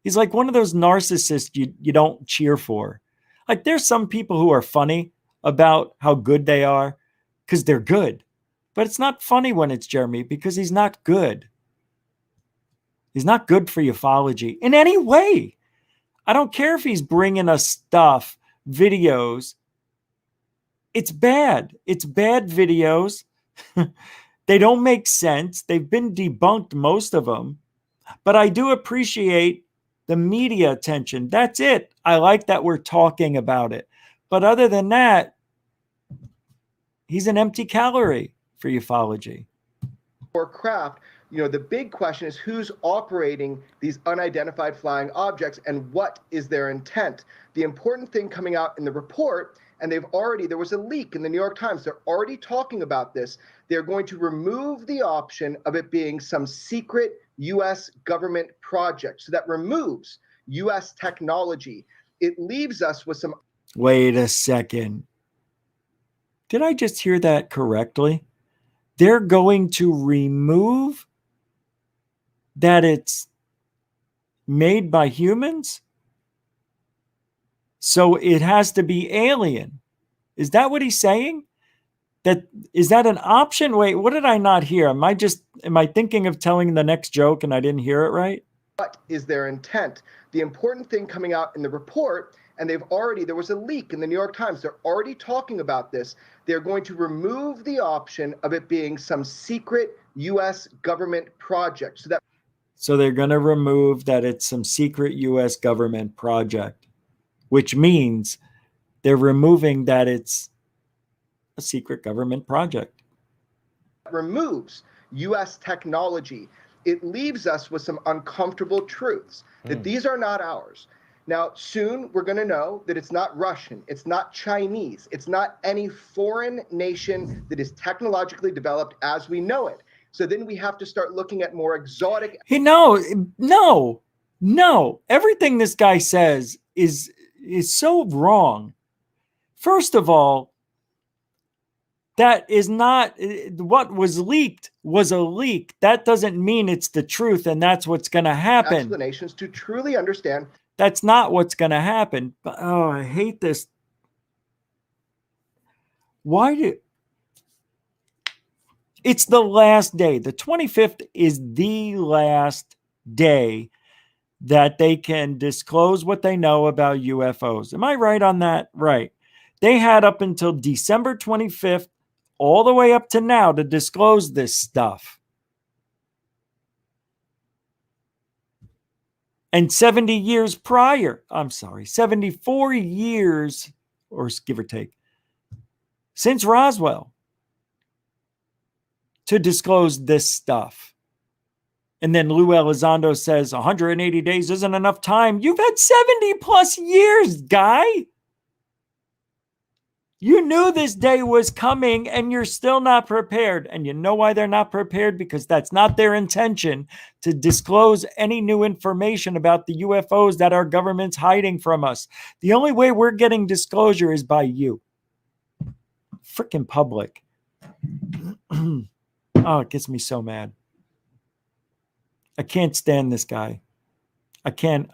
He's like one of those narcissists you don't cheer for. Like there's some people who are funny about how good they are because they're good. But it's not funny when it's Jeremy because he's not good. He's not good for ufology in any way. I don't care if he's bringing us stuff, videos. It's bad. It's bad videos. They don't make sense. They've been debunked, most of them. But I do appreciate the media attention. That's it. I like that we're talking about it. But other than that, he's an empty calorie for ufology. Or craft. You know, the big question is who's operating these unidentified flying objects and what is their intent? The important thing coming out in the report, and there was a leak in the New York Times. They're already talking about this. They're going to remove the option of it being some secret U.S. government project. So that removes U.S. technology. It leaves us with some. Wait a second. Did I just hear that correctly? They're going to remove that it's made by humans? So it has to be alien. Is that what he's saying? Is that an option? Wait, what did I not hear? Am I thinking of telling the next joke and I didn't hear it right? What is their intent? The important thing coming out in the report, and there was a leak in the New York Times. They're already talking about this. They're going to remove the option of it being some secret U.S. government project. So they're going to remove that it's some secret U.S. government project, which means they're removing that it's a secret government project. Removes U.S. technology. It leaves us with some uncomfortable truths that these are not ours. Now, soon we're going to know that it's not Russian, it's not Chinese, it's not any foreign nation that is technologically developed as we know it. So then we have to start looking at more exotic. No. Everything this guy says is so wrong. First of all, that is not what was leaked was a leak. That doesn't mean it's the truth and that's what's going to happen. Explanations to truly understand. That's not what's going to happen. But, oh, I hate this. It's the last day. The 25th is the last day that they can disclose what they know about UFOs. Am I right on that? Right. They had up until December 25th, all the way up to now, to disclose this stuff. And 74 years, or give or take, since Roswell, to disclose this stuff. And then Lou Elizondo says 180 days isn't enough time. You've had 70 plus years, guy. You knew this day was coming and you're still not prepared. And you know why they're not prepared? Because that's not their intention, to disclose any new information about the UFOs that our government's hiding from us. The only way we're getting disclosure is by you. Freaking public. Oh, it gets me so mad. I can't stand this guy. I can't.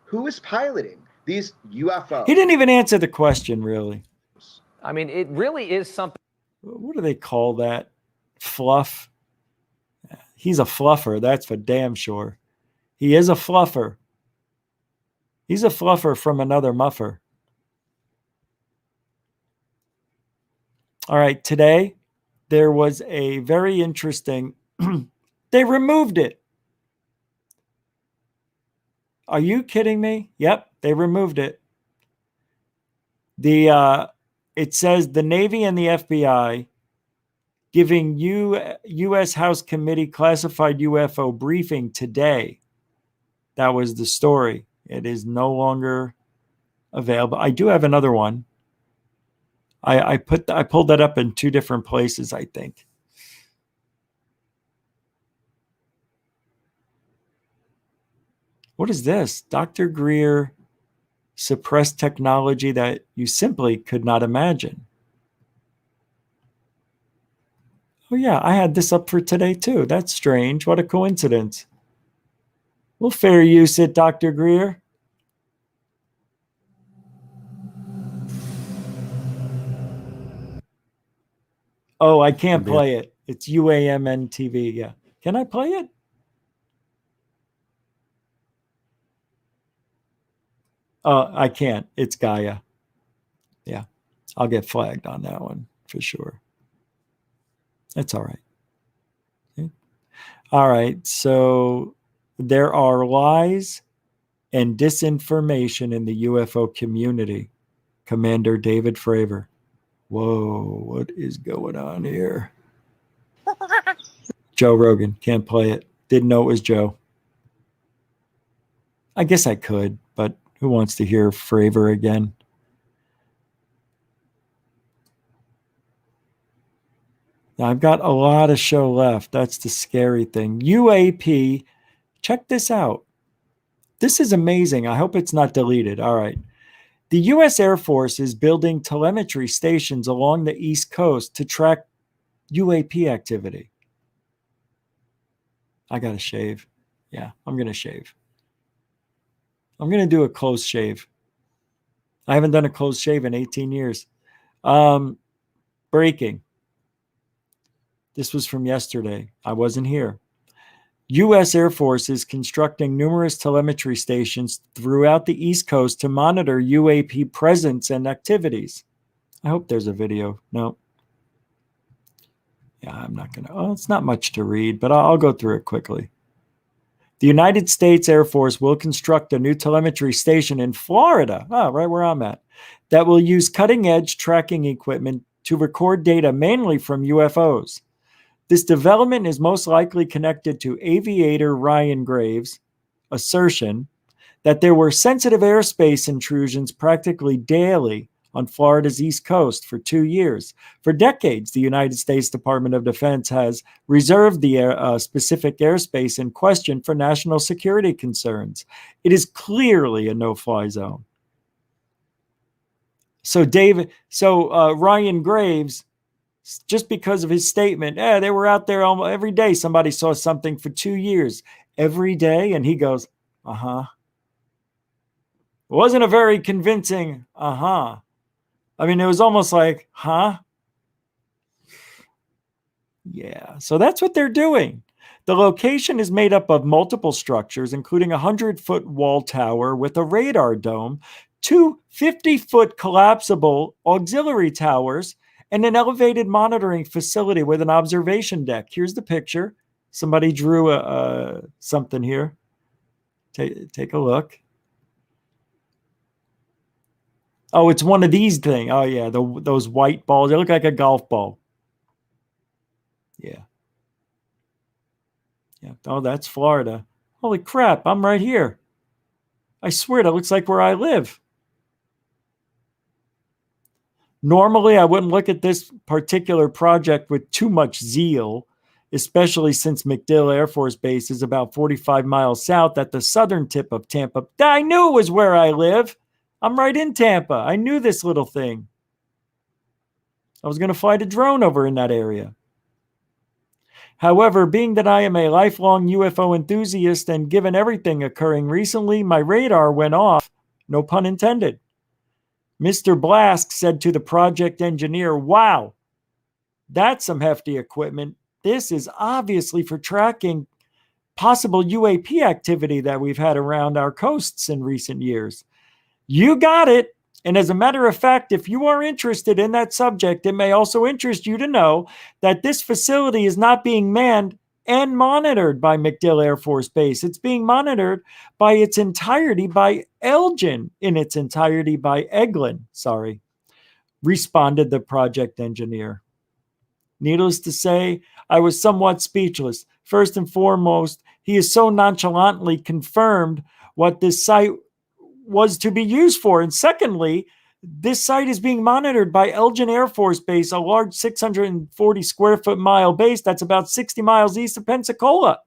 Who is piloting these UFOs? He didn't even answer the question, really. I mean, it really is something. What do they call that? Fluff? He's a fluffer, that's for damn sure. He is a fluffer. He's a fluffer from another muffer. All right, today there was a very interesting... They removed it. Are you kidding me? Yep. They removed it. It says the Navy and the FBI giving U.S. House Committee classified UFO briefing today. That was the story. It is no longer available. I do have another one. I pulled that up in 2 different places, I think. What is this? Dr. Greer suppressed technology that you simply could not imagine. Oh yeah, I had this up for today too. That's strange. What a coincidence. Well, fair use it, Dr. Greer. Oh, I can't play it. It's UAMN TV. Yeah. Can I play it? I can't. It's Gaia. Yeah. I'll get flagged on that one for sure. That's all right. Okay. All right. So there are lies and disinformation in the UFO community. Commander David Fravor. Whoa, what is going on here? Joe Rogan. Can't play it. Didn't know it was Joe. I guess I could, but who wants to hear Fravor again? Now, I've got a lot of show left. That's the scary thing. UAP, check this out. This is amazing. I hope it's not deleted. All right. The U.S. Air Force is building telemetry stations along the East Coast to track UAP activity. I got to shave. Yeah, I'm going to shave. I'm going to do a close shave. I haven't done a close shave in 18 years. Breaking. This was from yesterday. I wasn't here. U.S. Air Force is constructing numerous telemetry stations throughout the East Coast to monitor UAP presence and activities. I hope there's a video. No. Yeah, I'm not going to. Oh, it's not much to read, but I'll go through it quickly. The United States Air Force will construct a new telemetry station in Florida, right where I'm at, that will use cutting-edge tracking equipment to record data mainly from UFOs. This development is most likely connected to aviator Ryan Graves' assertion that there were sensitive airspace intrusions practically daily on Florida's East Coast for 2 years. For decades, the United States Department of Defense has reserved the specific airspace in question for national security concerns. It is clearly a no-fly zone. So Ryan Graves, just because of his statement, they were out there almost every day. Somebody saw something for 2 years every day. And he goes, It wasn't a very convincing, I mean, it was almost like, Yeah. So that's what they're doing. The location is made up of multiple structures, including a 100-foot wall tower with a radar dome, 2 50-foot collapsible auxiliary towers, and an elevated monitoring facility with an observation deck. Here's the picture. Somebody drew something here. Take a look. Oh, it's one of these things. Oh, yeah, those white balls. They look like a golf ball. Yeah. Yeah. Oh, that's Florida. Holy crap, I'm right here. I swear that looks like where I live. Normally, I wouldn't look at this particular project with too much zeal, especially since MacDill Air Force Base is about 45 miles south at the southern tip of Tampa. I knew it was where I live. I'm right in Tampa. I knew this little thing. I was going to fly the drone over in that area. However, being that I am a lifelong UFO enthusiast and given everything occurring recently, my radar went off, no pun intended. Mr. Blask said to the project engineer, "Wow, that's some hefty equipment. This is obviously for tracking possible UAP activity that we've had around our coasts in recent years." You got it. And as a matter of fact, if you are interested in that subject, it may also interest you to know that this facility is not being manned and monitored by MacDill Air Force Base. It's being monitored by its entirety by Elgin, in its entirety by Eglin, responded the project engineer. Needless to say, I was somewhat speechless. First and foremost, he has so nonchalantly confirmed what this site was to be used for. And secondly, this site is being monitored by Elgin Air Force Base, a large 640 square foot mile base that's about 60 miles east of Pensacola,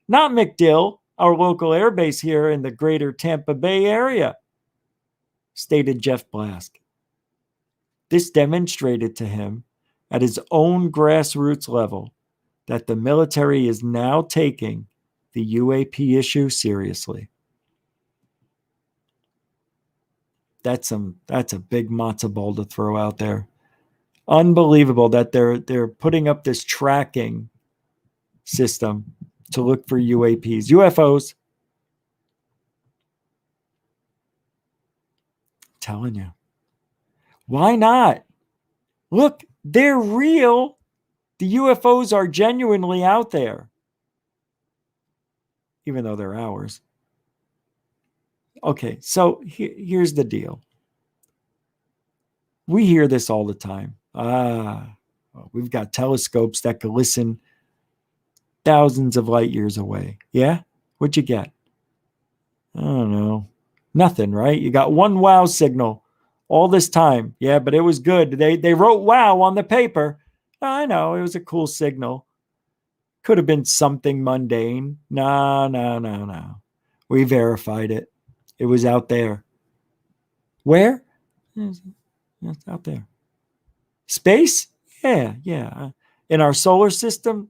not MacDill, our local air base here in the greater Tampa Bay area, stated Jeff Blask. This demonstrated to him at his own grassroots level that the military is now taking the UAP issue seriously. That's a big matzo ball to throw out there. Unbelievable that they're putting up this tracking system to look for UAPs, UFOs. I'm telling you. Why not? Look, they're real. The UFOs are genuinely out there, even though they're ours. Okay, so here's the deal. We hear this all the time. We've got telescopes that can listen thousands of light years away. Yeah? What'd you get? I don't know. Nothing, right? You got one wow signal all this time. Yeah, but it was good. They wrote wow on the paper. I know, it was a cool signal. Could have been something mundane. No. We verified it. It was out there. Where? It's out there. Space? Yeah. In our solar system?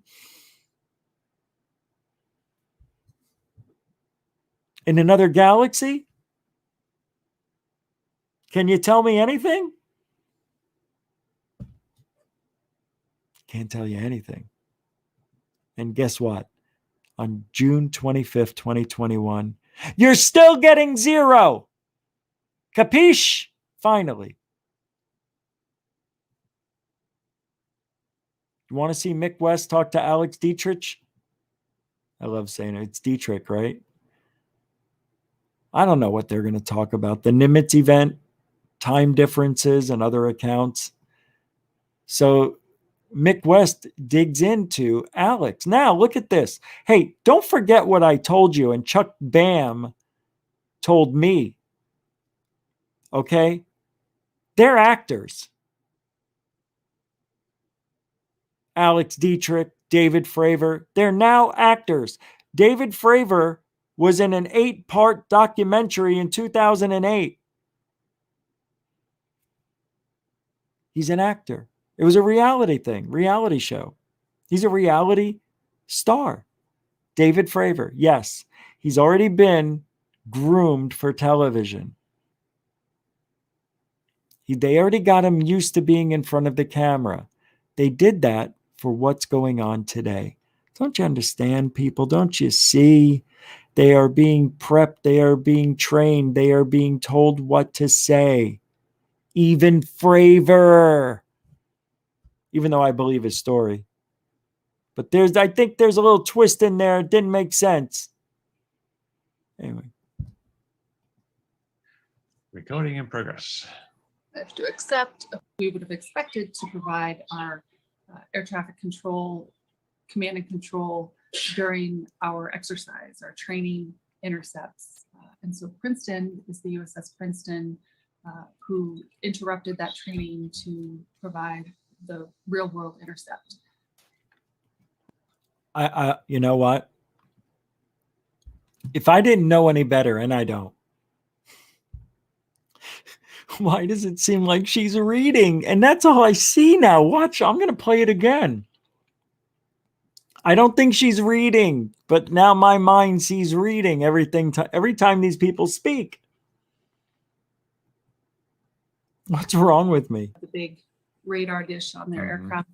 In another galaxy? Can you tell me anything? Can't tell you anything. And guess what? On June 25th, 2021, you're still getting zero. Capiche? Finally. You want to see Mick West talk to Alex Dietrich? I love saying it. It's Dietrich, right? I don't know what they're going to talk about. The Nimitz event, time differences, and other accounts. So Mick West digs into Alex. Now, look at this. Hey, don't forget what I told you and Chuck Bam told me. Okay? They're actors. Alex Dietrich, David Fravor, they're now actors. David Fravor was in an 8-part documentary in 2008. He's an actor. It was a reality thing, reality show. He's a reality star. David Fravor, yes. He's already been groomed for television. They already got him used to being in front of the camera. They did that for what's going on today. Don't you understand, people? Don't you see? They are being prepped. They are being trained. They are being told what to say. Even Fravor. Even though I believe his story. But I think there's a little twist in there. It didn't make sense. Anyway. Recording in progress. I have to accept, we would have expected to provide our air traffic control, command and control during our exercise, our training intercepts. And so Princeton is the USS Princeton who interrupted that training to provide the real world intercept. You know what? If I didn't know any better, and I don't, why does it seem like she's reading? And that's all I see now. Watch, I'm going to play it again. I don't think she's reading, but now my mind sees reading every time these people speak. What's wrong with me? The big radar dish on their aircraft,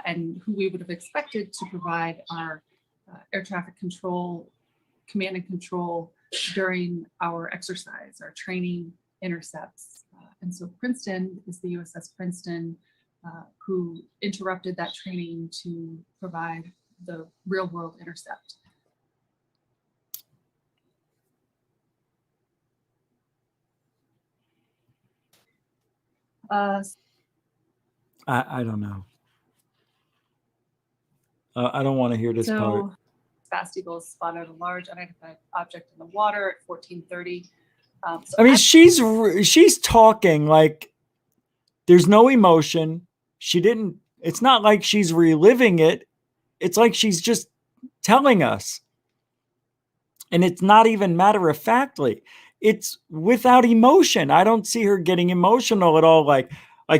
and who we would have expected to provide our air traffic control, command and control during our exercise, our training intercepts. And so Princeton is the USS Princeton who interrupted that training to provide the real world intercept. I don't know. I don't want to hear this part. So, Fast Eagle spotted a large unidentified object in the water at 14:30. So I mean, she's talking like there's no emotion. She didn't. It's not like she's reliving it. It's like she's just telling us, and it's not even matter of factly. It's without emotion. I don't see her getting emotional at all, like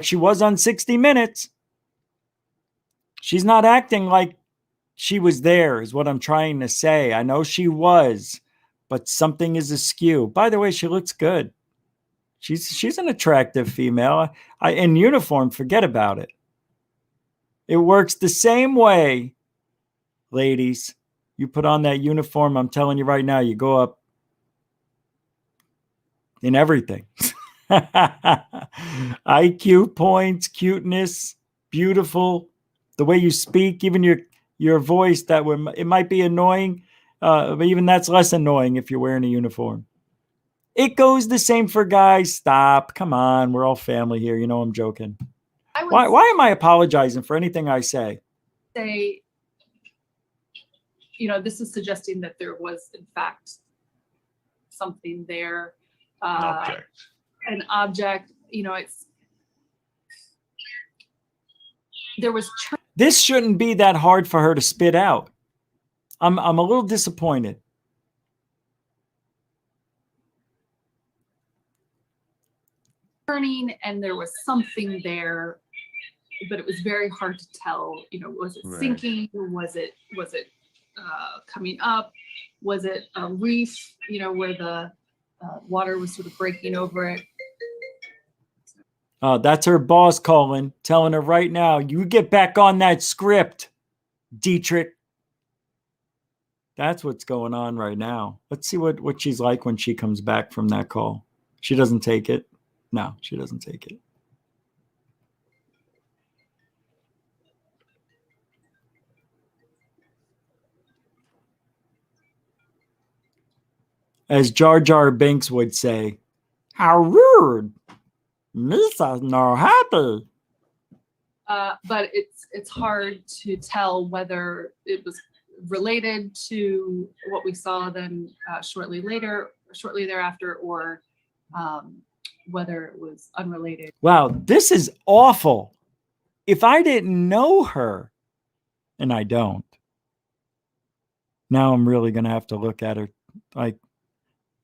she was on 60 Minutes. She's not acting like she was there, is what I'm trying to say. I know she was, but something is askew. By the way, she looks good. She's an attractive female. In uniform, forget about it. It works the same way, ladies. You put on that uniform, I'm telling you right now, you go up in everything. IQ points, cuteness, beautiful, the way you speak, even your voice, it might be annoying, but even that's less annoying if you're wearing a uniform. It goes the same for guys. Stop. Come on. We're all family here. You know I'm joking. Why am I apologizing for anything I say? Say, this is suggesting that there was, in fact, something there. An object. There was. This shouldn't be that hard for her to spit out. I'm a little disappointed. Turning, and there was something there, but it was very hard to tell. Was it sinking? Was it coming up? Was it a reef? Where the water was sort of breaking over it. That's her boss calling, telling her right now, you get back on that script, Dietrich. That's what's going on right now. Let's see what she's like when she comes back from that call. She doesn't take it. No, she doesn't take it. As Jar Jar Binks would say, how rude. Misa's not happy. But it's hard to tell whether it was related to what we saw then shortly thereafter, or whether it was unrelated. Wow, this is awful. If I didn't know her, and I don't, now I'm really going to have to look at her. Like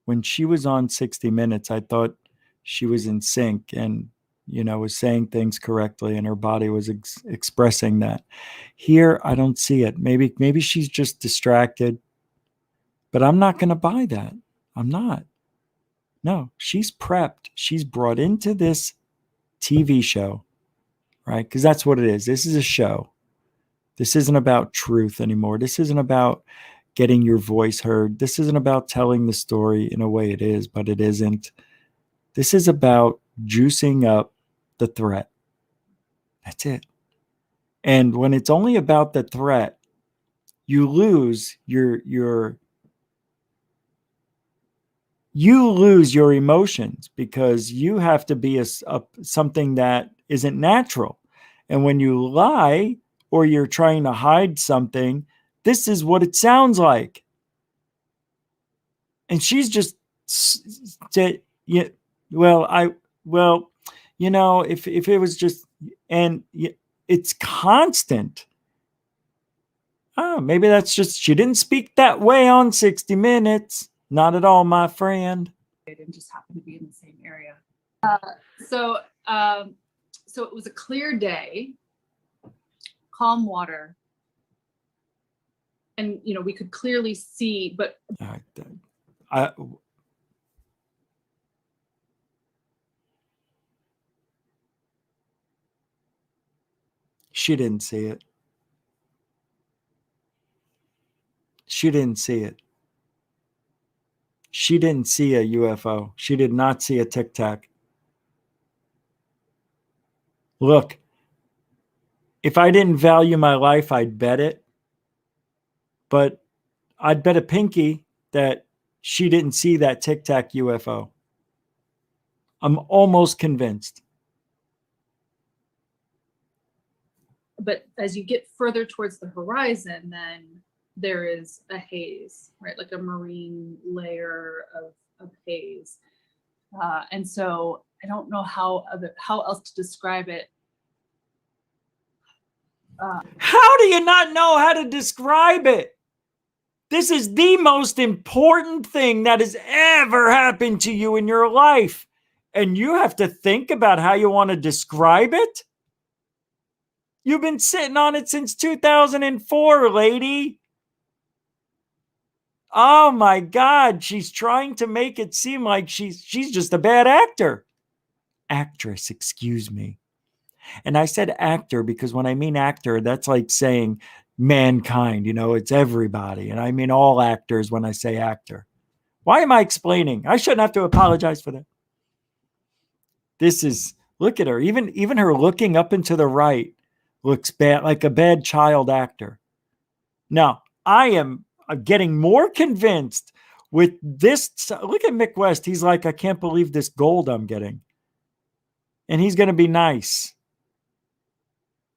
when she was on 60 Minutes, I thought she was in sync and, was saying things correctly and her body was expressing that. Here, I don't see it. Maybe she's just distracted, but I'm not going to buy that. I'm not. No, she's prepped. She's brought into this TV show, right? Because that's what it is. This is a show. This isn't about truth anymore. This isn't about getting your voice heard. This isn't about telling the story in a way it is, but it isn't. This is about juicing up the threat. That's it. And when it's only about the threat, you lose your emotions because you have to be something that isn't natural. And when you lie or you're trying to hide something, this is what it sounds like. And she's just said, if it was just, and it's constant. Oh, maybe that's just, she didn't speak that way on 60 Minutes. Not at all, my friend. And just happened to be in the same area. So it was a clear day, calm water. And, we could clearly see, but she didn't see it. She didn't see it. She didn't see a UFO. She did not see a Tic Tac. Look, if I didn't value my life, I'd bet it. but I'd bet a pinky that she didn't see that Tic Tac UFO. I'm almost convinced. But as you get further towards the horizon, then there is a haze, right? Like a marine layer of haze. And so I don't know how else to describe it. How do you not know how to describe it? This is the most important thing that has ever happened to you in your life. And you have to think about how you want to describe it? You've been sitting on it since 2004, lady. Oh my God, she's trying to make it seem like she's just a bad actor. Actress, excuse me. And I said actor because when I mean actor, that's like saying mankind, it's everybody. And I mean all actors when I say actor. Why am I explaining? I shouldn't have to apologize for that. This is, look at her. Even her looking up and to the right looks bad, like a bad child actor. Now, I am getting more convinced with this. Look at Mick West. He's like, I can't believe this gold I'm getting. And he's going to be nice.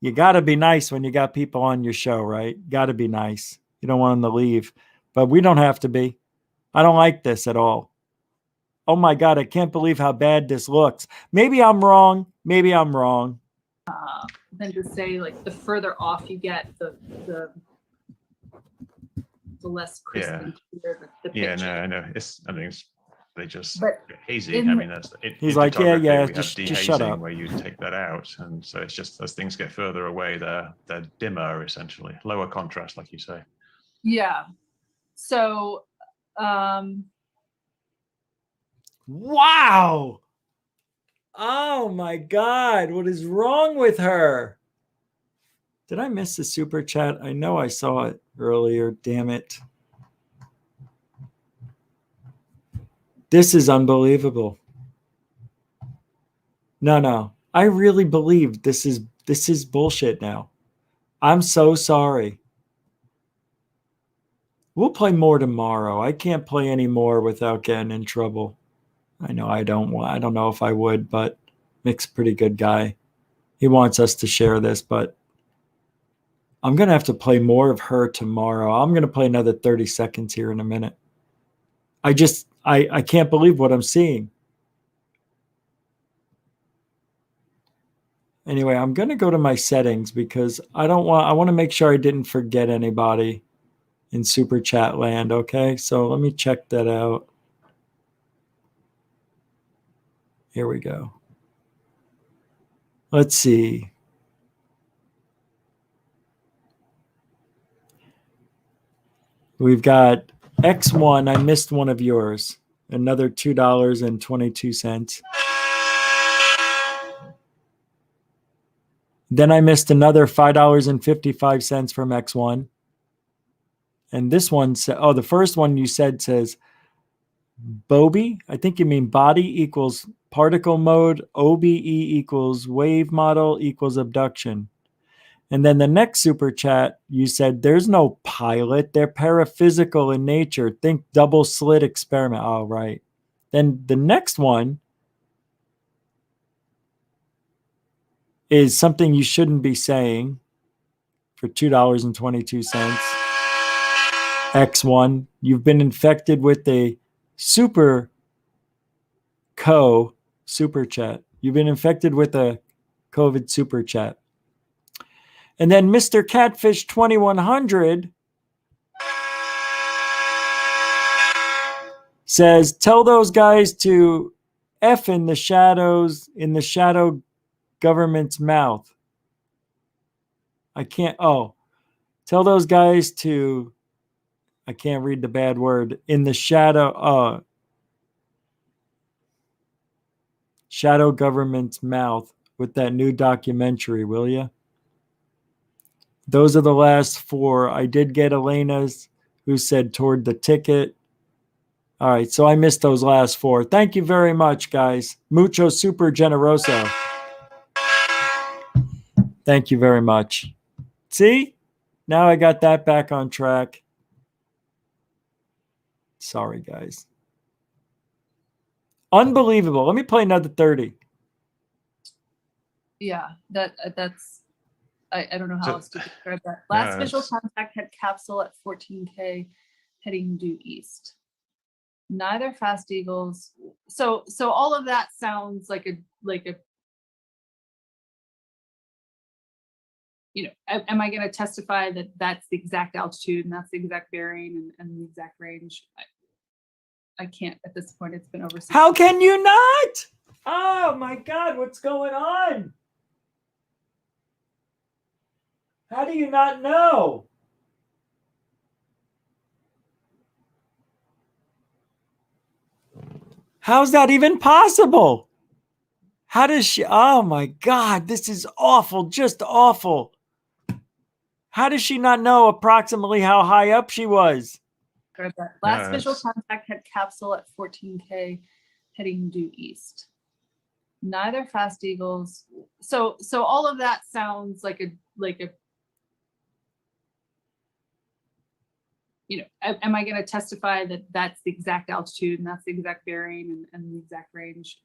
You got to be nice when you got people on your show, right? Got to be nice. You don't want them to leave. But we don't have to be. I don't like this at all. Oh my God, I can't believe how bad this looks. Maybe I'm wrong. Maybe I'm wrong. Than to say, like, the further off you get, the less crisp and clear the picture. Yeah, no, I know. They just But hazy. in I the- mean, He's in like, yeah, photography, yeah, we just have shut dehazing up. where you take that out, and so it's just as things get further away, they're dimmer essentially, lower contrast, like you say. Yeah. So, Wow. Oh my God. What is wrong with her? Did I miss the super chat? I know I saw it earlier. Damn it. This is unbelievable. No. I really believe this is bullshit now. I'm so sorry. We'll play more tomorrow. I can't play any more without getting in trouble. I know I don't know if I would, but Mick's a pretty good guy. He wants us to share this, but I'm going to have to play more of her tomorrow. I'm going to play another 30 seconds here in a minute. I can't believe what I'm seeing. Anyway, I'm going to go to my settings because I want to make sure I didn't forget anybody in Super Chat land, okay? So let me check that out. Here we go. Let's see. We've got X1. I missed one of yours. Another $2.22. Then I missed another $5.55 from X1. And this one, the first one you said says Bobby. I think you mean body equals particle mode. OBE equals wave model equals abduction. And then the next super chat, you said there's no pilot. They're paraphysical in nature. Think double slit experiment. Oh, right. Then the next one is something you shouldn't be saying for $2.22. X1, you've been infected with a super chat. You've been infected with a COVID super chat. And then Mr. Catfish 2100 says, tell those guys to F in the shadows, in the shadow government's mouth. Tell those guys to, I can't read the bad word, in the shadow government's mouth with that new documentary, will you? Those are the last four. I did get Elena's, who said toward the ticket. All right, so I missed those last four. Thank you very much, guys. Mucho super generoso. Thank you very much. See? Now I got that back on track. Sorry, guys. Unbelievable. Let me play another 30. Yeah, that's I don't know how So- else to describe that. Last No, visual it's- contact had capsule at 14K heading due east. Neither Fast Eagles. So all of that sounds like a am I going to testify that that's the exact altitude and that's the exact bearing and the exact range? I can't at this point. It's been over 6 How can you not? Oh my God, what's going on? How do you not know? How's that even possible? How does she? Oh my God, this is awful, just awful. How does she not know approximately how high up she was? Last visual contact had capsule at 14K heading due east. Neither Fast Eagles. So all of that sounds like a am I going to testify that that's the exact altitude and that's the exact bearing and the exact range?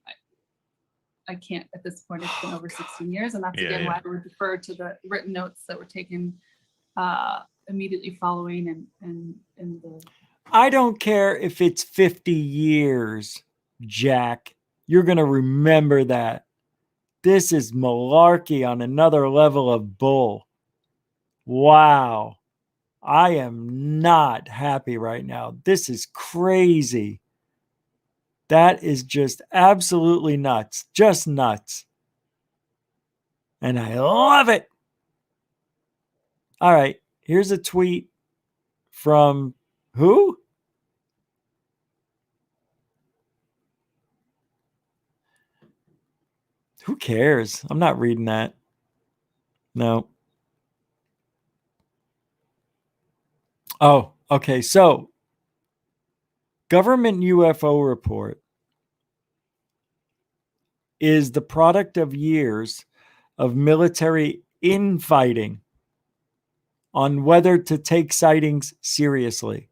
I can't at this point. It's been over 16 years, and that's again why I would defer to the written notes that were taken immediately following and the. I don't care if it's 50 years, Jack. You're going to remember that. This is malarkey on another level of bull. Wow. I am not happy right now. This is crazy. That is just absolutely nuts. Just nuts. And I love it. All right. Here's a tweet from who? Who cares? I'm not reading that. No. Oh, okay. So, government UFO report is the product of years of military infighting on whether to take sightings seriously.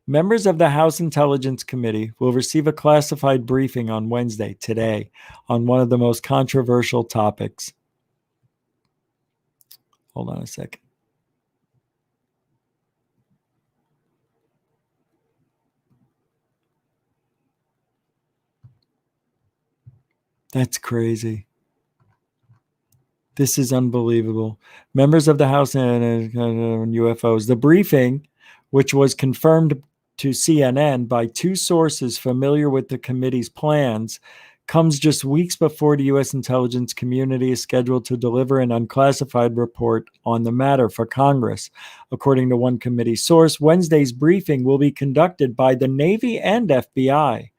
Members of the House Intelligence Committee will receive a classified briefing on Wednesday, today, on one of the most controversial topics. Hold on a second. That's crazy. This is unbelievable. Members of the House and UFOs. The briefing, which was confirmed to CNN by two sources familiar with the committee's plans, comes just weeks before the U.S. intelligence community is scheduled to deliver an unclassified report on the matter for Congress. According to one committee source, Wednesday's briefing will be conducted by the Navy and FBI.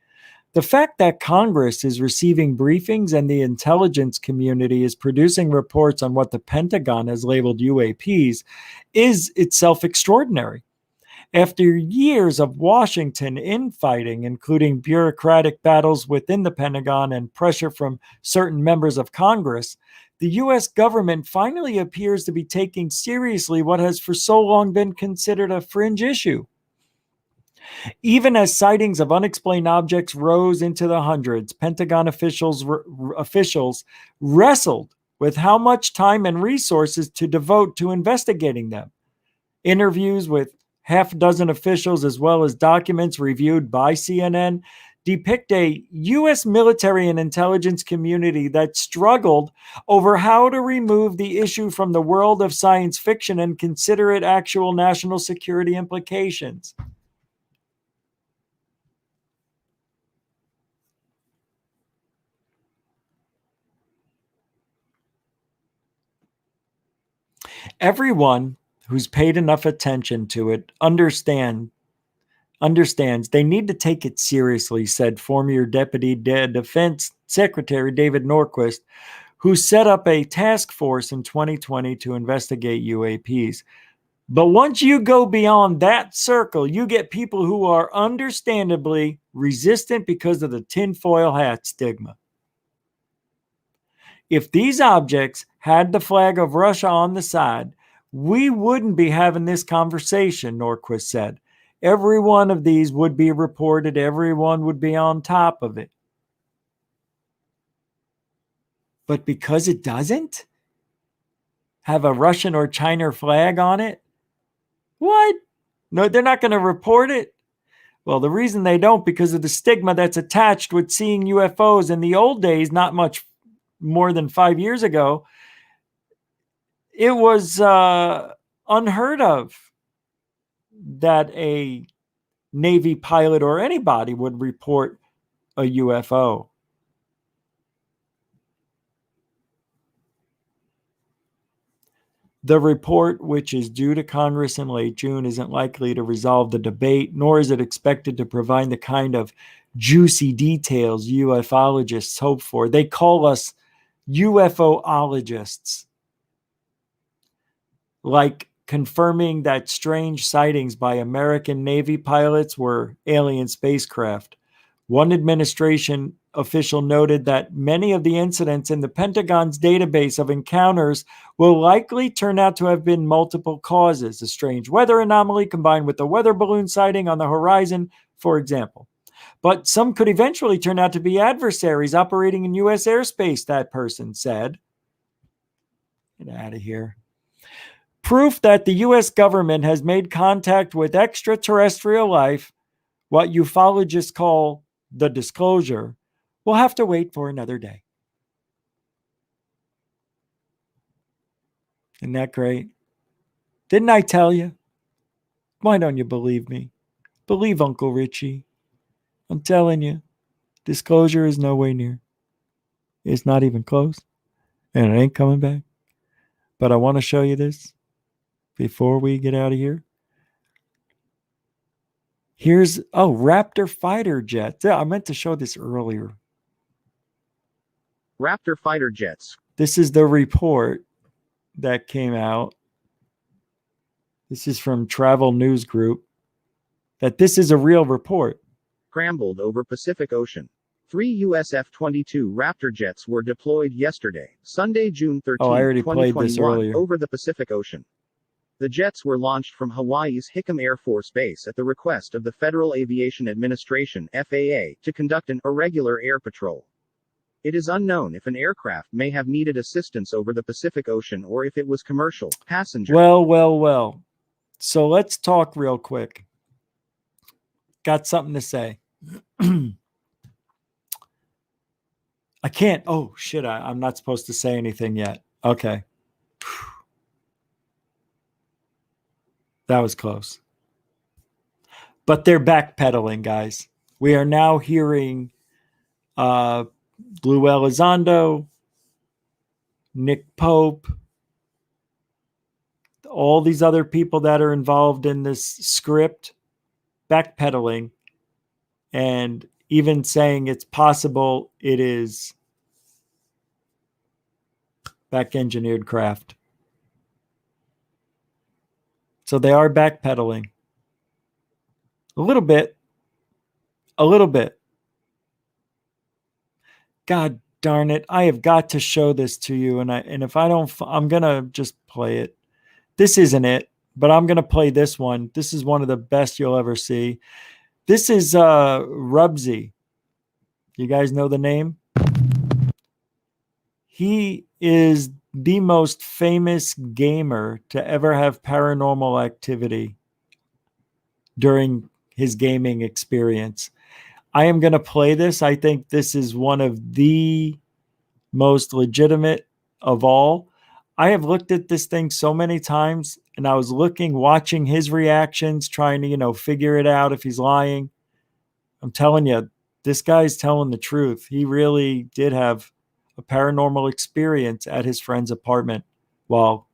The fact that Congress is receiving briefings and the intelligence community is producing reports on what the Pentagon has labeled UAPs is itself extraordinary. After years of Washington infighting, including bureaucratic battles within the Pentagon and pressure from certain members of Congress, the U.S. government finally appears to be taking seriously what has for so long been considered a fringe issue. Even as sightings of unexplained objects rose into the hundreds, Pentagon officials wrestled with how much time and resources to devote to investigating them. Interviews with half a dozen officials, as well as documents reviewed by CNN, depict a U.S. military and intelligence community that struggled over how to remove the issue from the world of science fiction and consider it actual national security implications. Everyone who's paid enough attention to it understands they need to take it seriously, said former Deputy Defense Secretary David Norquist, who set up a task force in 2020 to investigate UAPs. But once you go beyond that circle, you get people who are understandably resistant because of the tinfoil hat stigma. If these objects had the flag of Russia on the side, we wouldn't be having this conversation, Norquist said. Every one of these would be reported. Everyone would be on top of it. But because it doesn't have a Russian or China flag on it, what? No, they're not going to report it. Well, the reason they don't, because of the stigma that's attached with seeing UFOs. In the old days, not much more than 5 years ago, it was unheard of that a Navy pilot or anybody would report a UFO. The report, which is due to Congress in late June, isn't likely to resolve the debate, nor is it expected to provide the kind of juicy details ufologists hope for. They call us UFOologists. Like confirming that strange sightings by American Navy pilots were alien spacecraft. One administration official noted that many of the incidents in the Pentagon's database of encounters will likely turn out to have been multiple causes. A strange weather anomaly combined with a weather balloon sighting on the horizon, for example. But some could eventually turn out to be adversaries operating in U.S. airspace, that person said. Get out of here. Proof that the U.S. government has made contact with extraterrestrial life, what ufologists call the disclosure, we'll have to wait for another day. Isn't that great? Didn't I tell you? Why don't you believe me? Believe Uncle Richie. I'm telling you, disclosure is no way near. It's not even close. And it ain't coming back. But I want to show you this before we get out of here. Here's, Raptor fighter jets. Yeah, I meant to show this earlier. Raptor fighter jets. This is the report that came out. This is from Travel News Group. That this is a real report. Scrambled over Pacific Ocean. 3 US F-22 Raptor jets were deployed yesterday, Sunday, June 13, I already played this 2021, earlier. over the Pacific Ocean. The jets were launched from Hawaii's Hickam Air Force Base at the request of the Federal Aviation Administration (FAA) to conduct an irregular air patrol. It is unknown if an aircraft may have needed assistance over the Pacific Ocean or if it was commercial, passenger. Well. So let's talk real quick. Got something to say. I can't. Oh, shit. I'm not supposed to say anything yet. Okay. That was close. But they're backpedaling, guys. We are now hearing Lou Elizondo, Nick Pope, all these other people that are involved in this script backpedaling and even saying it's possible it is back-engineered craft. So they are backpedaling. A little bit. God darn it. I have got to show this to you. And if I don't, I'm going to just play it. This isn't it, but I'm going to play this one. This is one of the best you'll ever see. This is Rubsy. You guys know the name? He is the most famous gamer to ever have paranormal activity during his gaming experience. I am going to play this. I think this is one of the most legitimate of all. I have looked at this thing so many times, and I was watching his reactions, trying to, figure it out if he's lying. I'm telling you, this guy's telling the truth. He really did have a paranormal experience at his friend's apartment while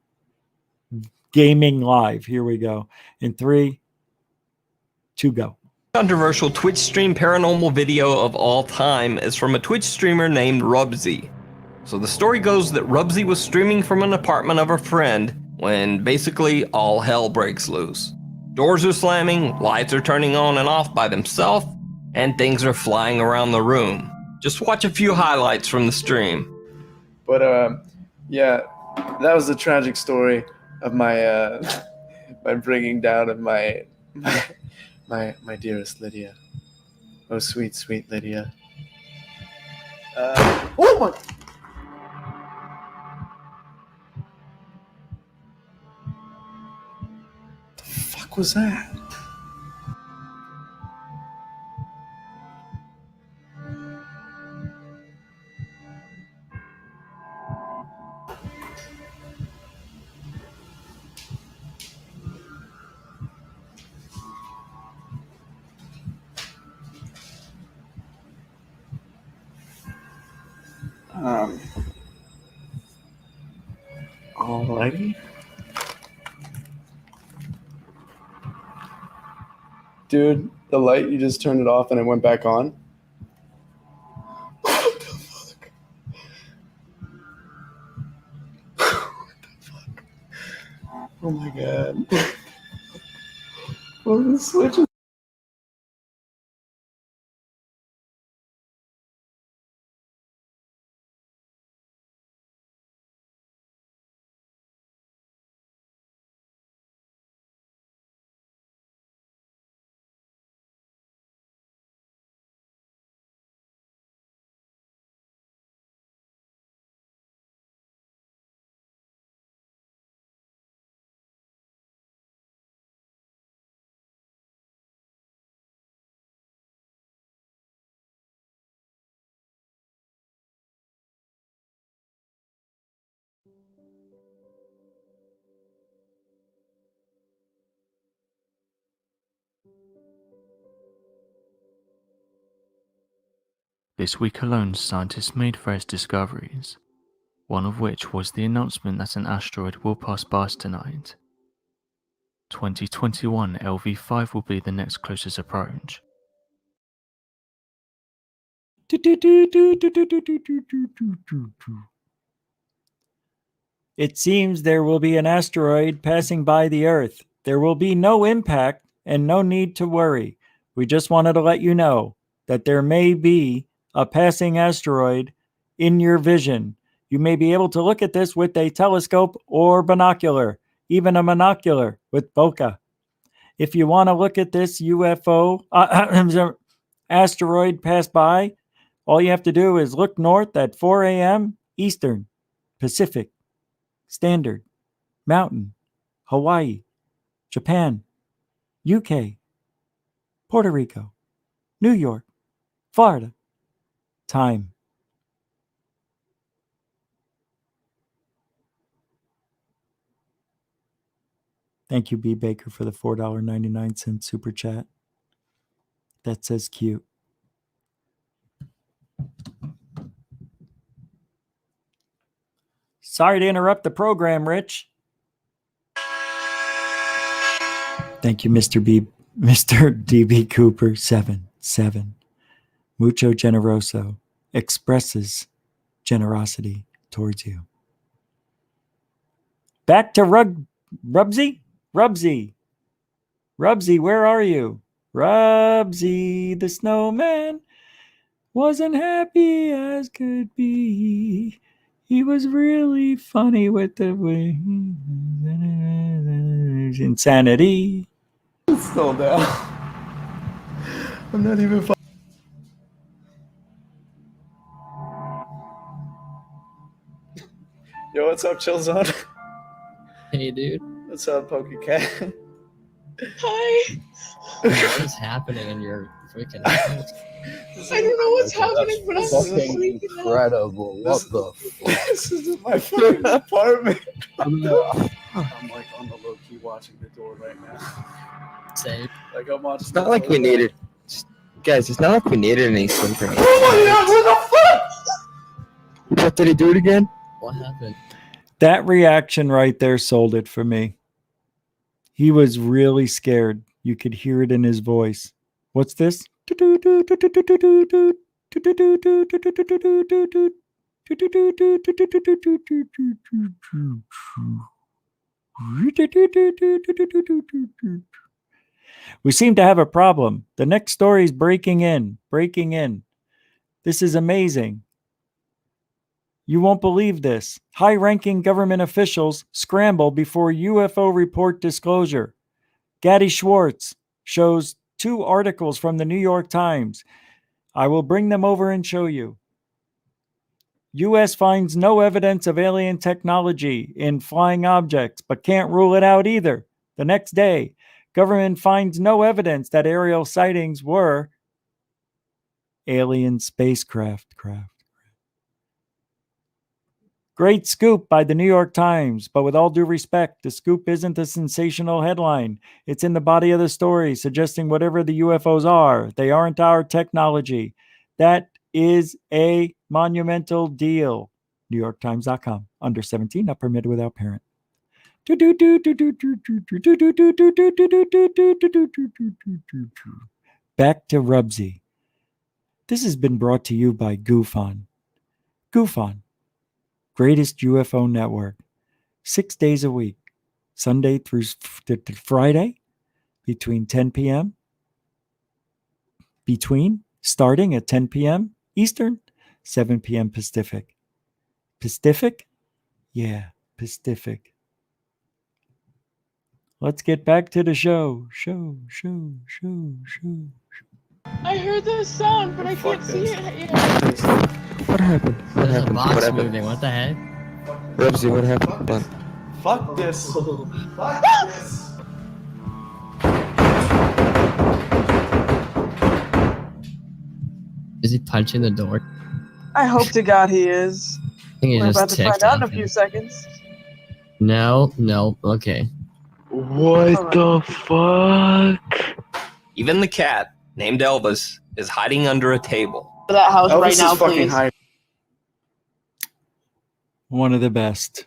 gaming live. Here we go. In 3, 2, go. Controversial Twitch stream paranormal video of all time is from a Twitch streamer named Rubsy. So the story goes that Rubsy was streaming from an apartment of a friend when basically all hell breaks loose. Doors are slamming, lights are turning on and off by themselves, and things are flying around the room. Just watch a few highlights from the stream. But yeah, that was a tragic story. of my my bringing down of my dearest Lydia. Oh, sweet, sweet Lydia. Oh my! The fuck was that? Alrighty. Dude, the light, you just turned it off and it went back on? What the fuck? What the fuck? Oh my god. What was the switch? This week alone, scientists made various discoveries, one of which was the announcement that an asteroid will pass by us tonight. 2021 LV5 will be the next closest approach. It seems there will be an asteroid passing by the Earth. There will be no impact and no need to worry. We just wanted to let you know that there may be a passing asteroid in your vision. You may be able to look at this with a telescope or binocular, even a monocular with bokeh. If you want to look at this UFO asteroid pass by, all you have to do is look north at 4 a.m. Eastern, Pacific, Standard, Mountain, Hawaii, Japan, UK, Puerto Rico, New York, Florida. Time. Thank you, B. Baker, for the $4.99 super chat. That says cute. Sorry to interrupt the program, Rich. Thank you, Mr. DB Cooper 77. Mucho generoso. Expresses generosity towards you. Back to Rubsy? Rubsy, where are you? Rubsy, the snowman, wasn't happy as could be. He was really funny with the insanity. Slow down. I'm not even Yo, what's up, Chillzone? Hey, dude. What's up, Pokecat? Hi. What is happening in your freaking house? I don't know what's happening, but I'm fucking incredible. What the fuck? This is my fucking apartment. I'm like on the low key watching the door right now. Same. Like I'm watching. It's not like we needed, guys. It's not like we needed any sleeping. Oh my god! What the fuck? What did he do it again? What happened? That reaction right there sold it for me. He was really scared. You could hear it in his voice. What's this? We seem to have a problem. The next story is breaking in. This is amazing. You won't believe this. High-ranking government officials scramble before UFO report disclosure. Gadi Schwartz shows 2 articles from the New York Times. I will bring them over and show you. U.S. finds no evidence of alien technology in flying objects, but can't rule it out either. The next day, government finds no evidence that aerial sightings were alien spacecraft. Great scoop by the New York Times, but with all due respect, the scoop isn't a sensational headline. It's in the body of the story, suggesting whatever the UFOs are, they aren't our technology. That is a monumental deal. NewYorkTimes.com. Under 17, not permitted without parent. Back to Rubsy. This has been brought to you by GoofOn. GoofOn. Greatest UFO network. 6 days a week. Sunday through Friday. Between 10 p.m. Starting at 10 p.m. Eastern. 7 p.m. Pacific. Pacific? Yeah, Pacific. Let's get back to the show. Show. I heard the sound, but I can't see it yet. What happened? What There's happened? a box What happened? moving. What the heck? Rubsy, what happened? What? Fuck this. Fuck this. Is he punching the door? I hope to God he is. I think he We're just about to find ticked out in a off few him. seconds. No, okay. What the fuck? Even the cat, named Elvis, is hiding under a table. For that house Elvis right now, is fucking please. high. One of the best.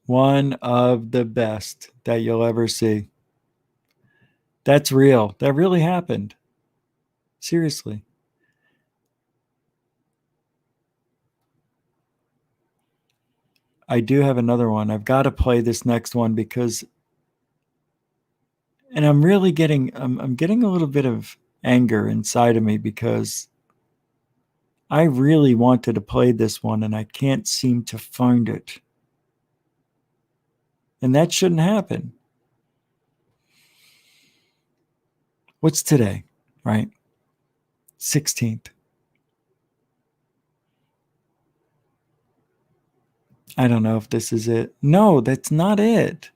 One of the best that you'll ever see. That's real. That really happened. Seriously. I do have another one. I've got to play this next one because, and I'm really getting, I'm getting a little bit of anger inside of me because I really wanted to play this one and I can't seem to find it. And that shouldn't happen. What's today, right? 16th. I don't know if this is it. No, that's not it.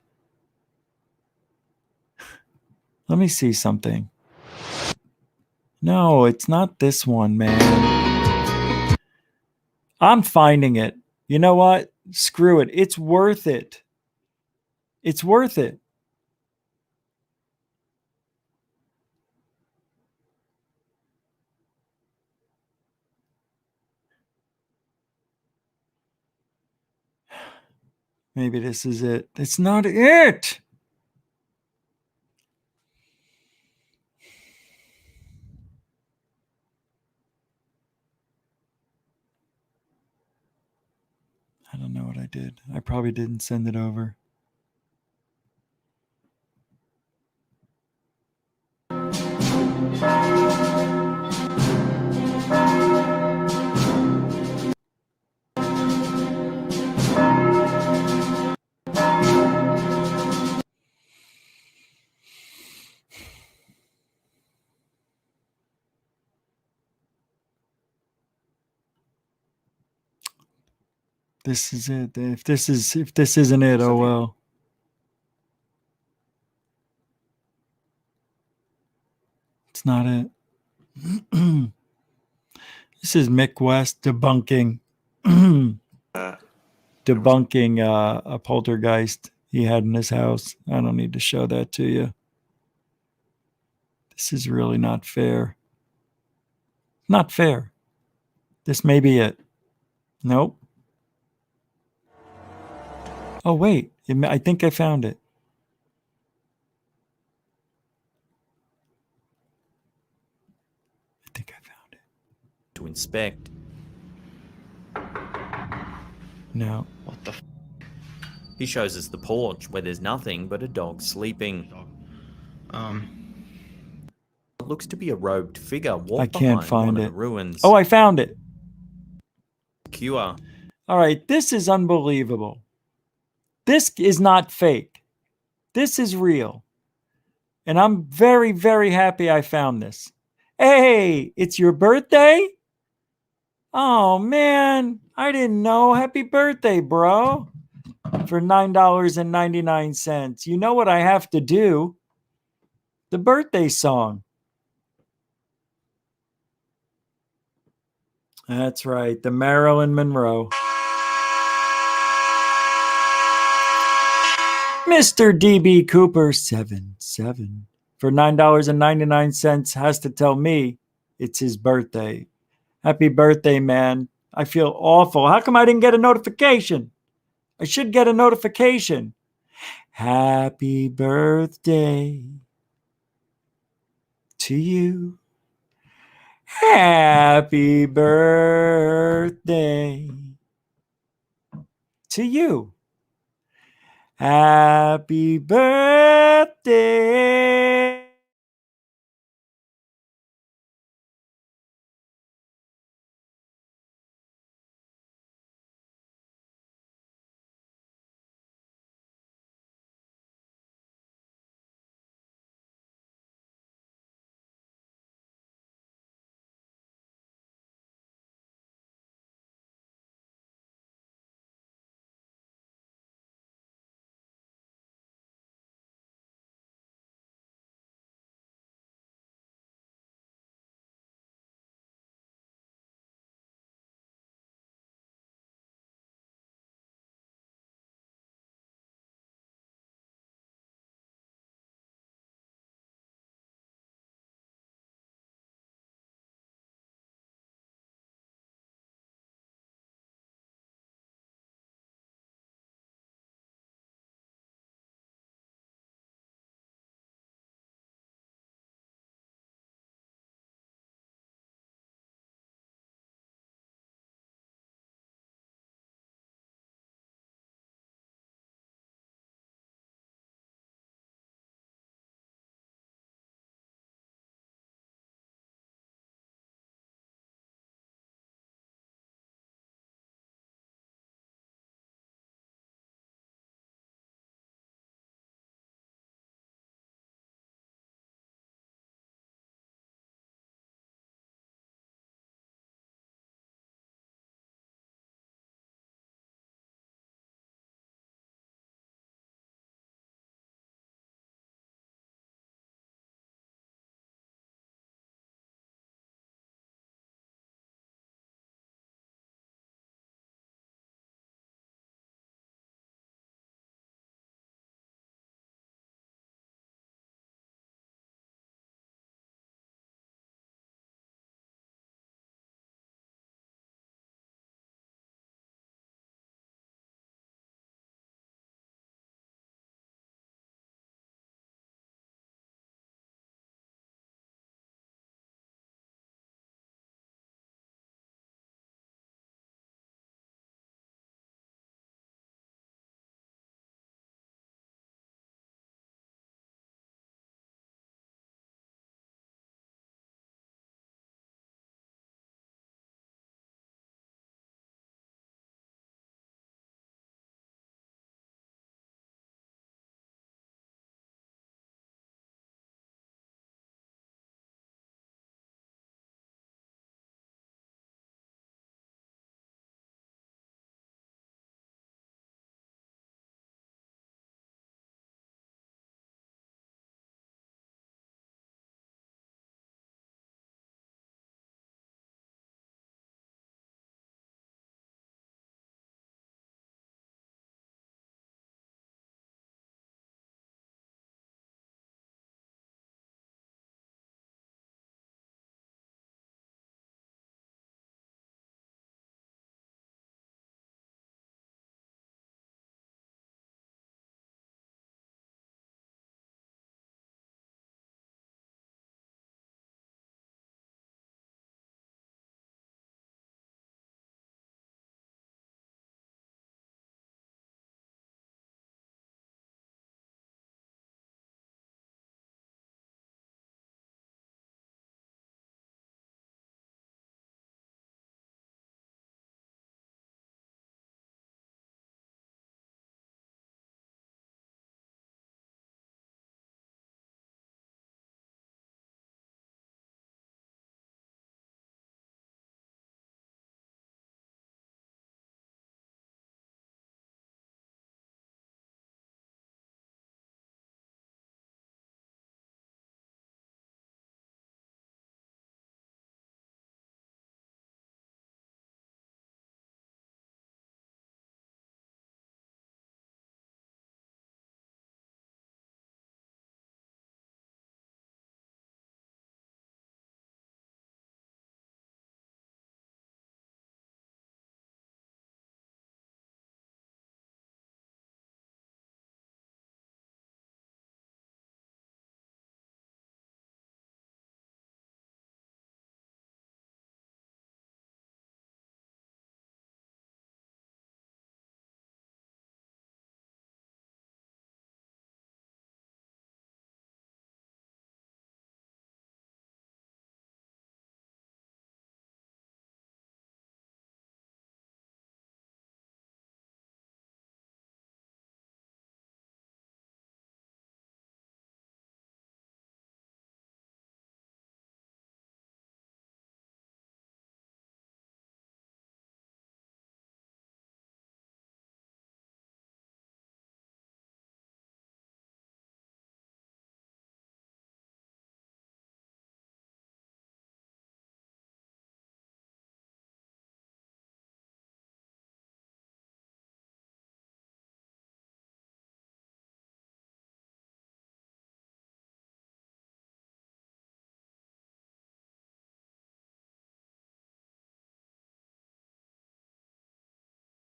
Let me see something. No, it's not this one, man. I'm finding it. You know what? Screw it. It's worth it. It's worth it. Maybe this is it. It's not it. I don't know what I did. I probably didn't send it over. This is it. If this isn't it, oh well. It's not it. This is Mick West debunking a poltergeist he had in his house. I don't need to show that to you. This is really not fair. Not fair. This may be it. Nope. Oh, wait. I think I found it. To inspect. No. What the He shows us the porch where there's nothing but a dog sleeping. It looks to be a robed figure I walked can't behind find one it. of the ruins. Oh, I found it. Cure. All right, this is unbelievable. This is not fake. This is real. And I'm very, very happy I found this. Hey, it's your birthday? Oh, man, I didn't know. Happy birthday, bro. For $9.99. You know what I have to do? The birthday song. That's right, the Marilyn Monroe. Mr. DB Cooper 77 for $9.99 has to tell me it's his birthday. Happy birthday, man. I feel awful. How come I didn't get a notification? I should get a notification. Happy birthday to you. Happy birthday to you. Happy birthday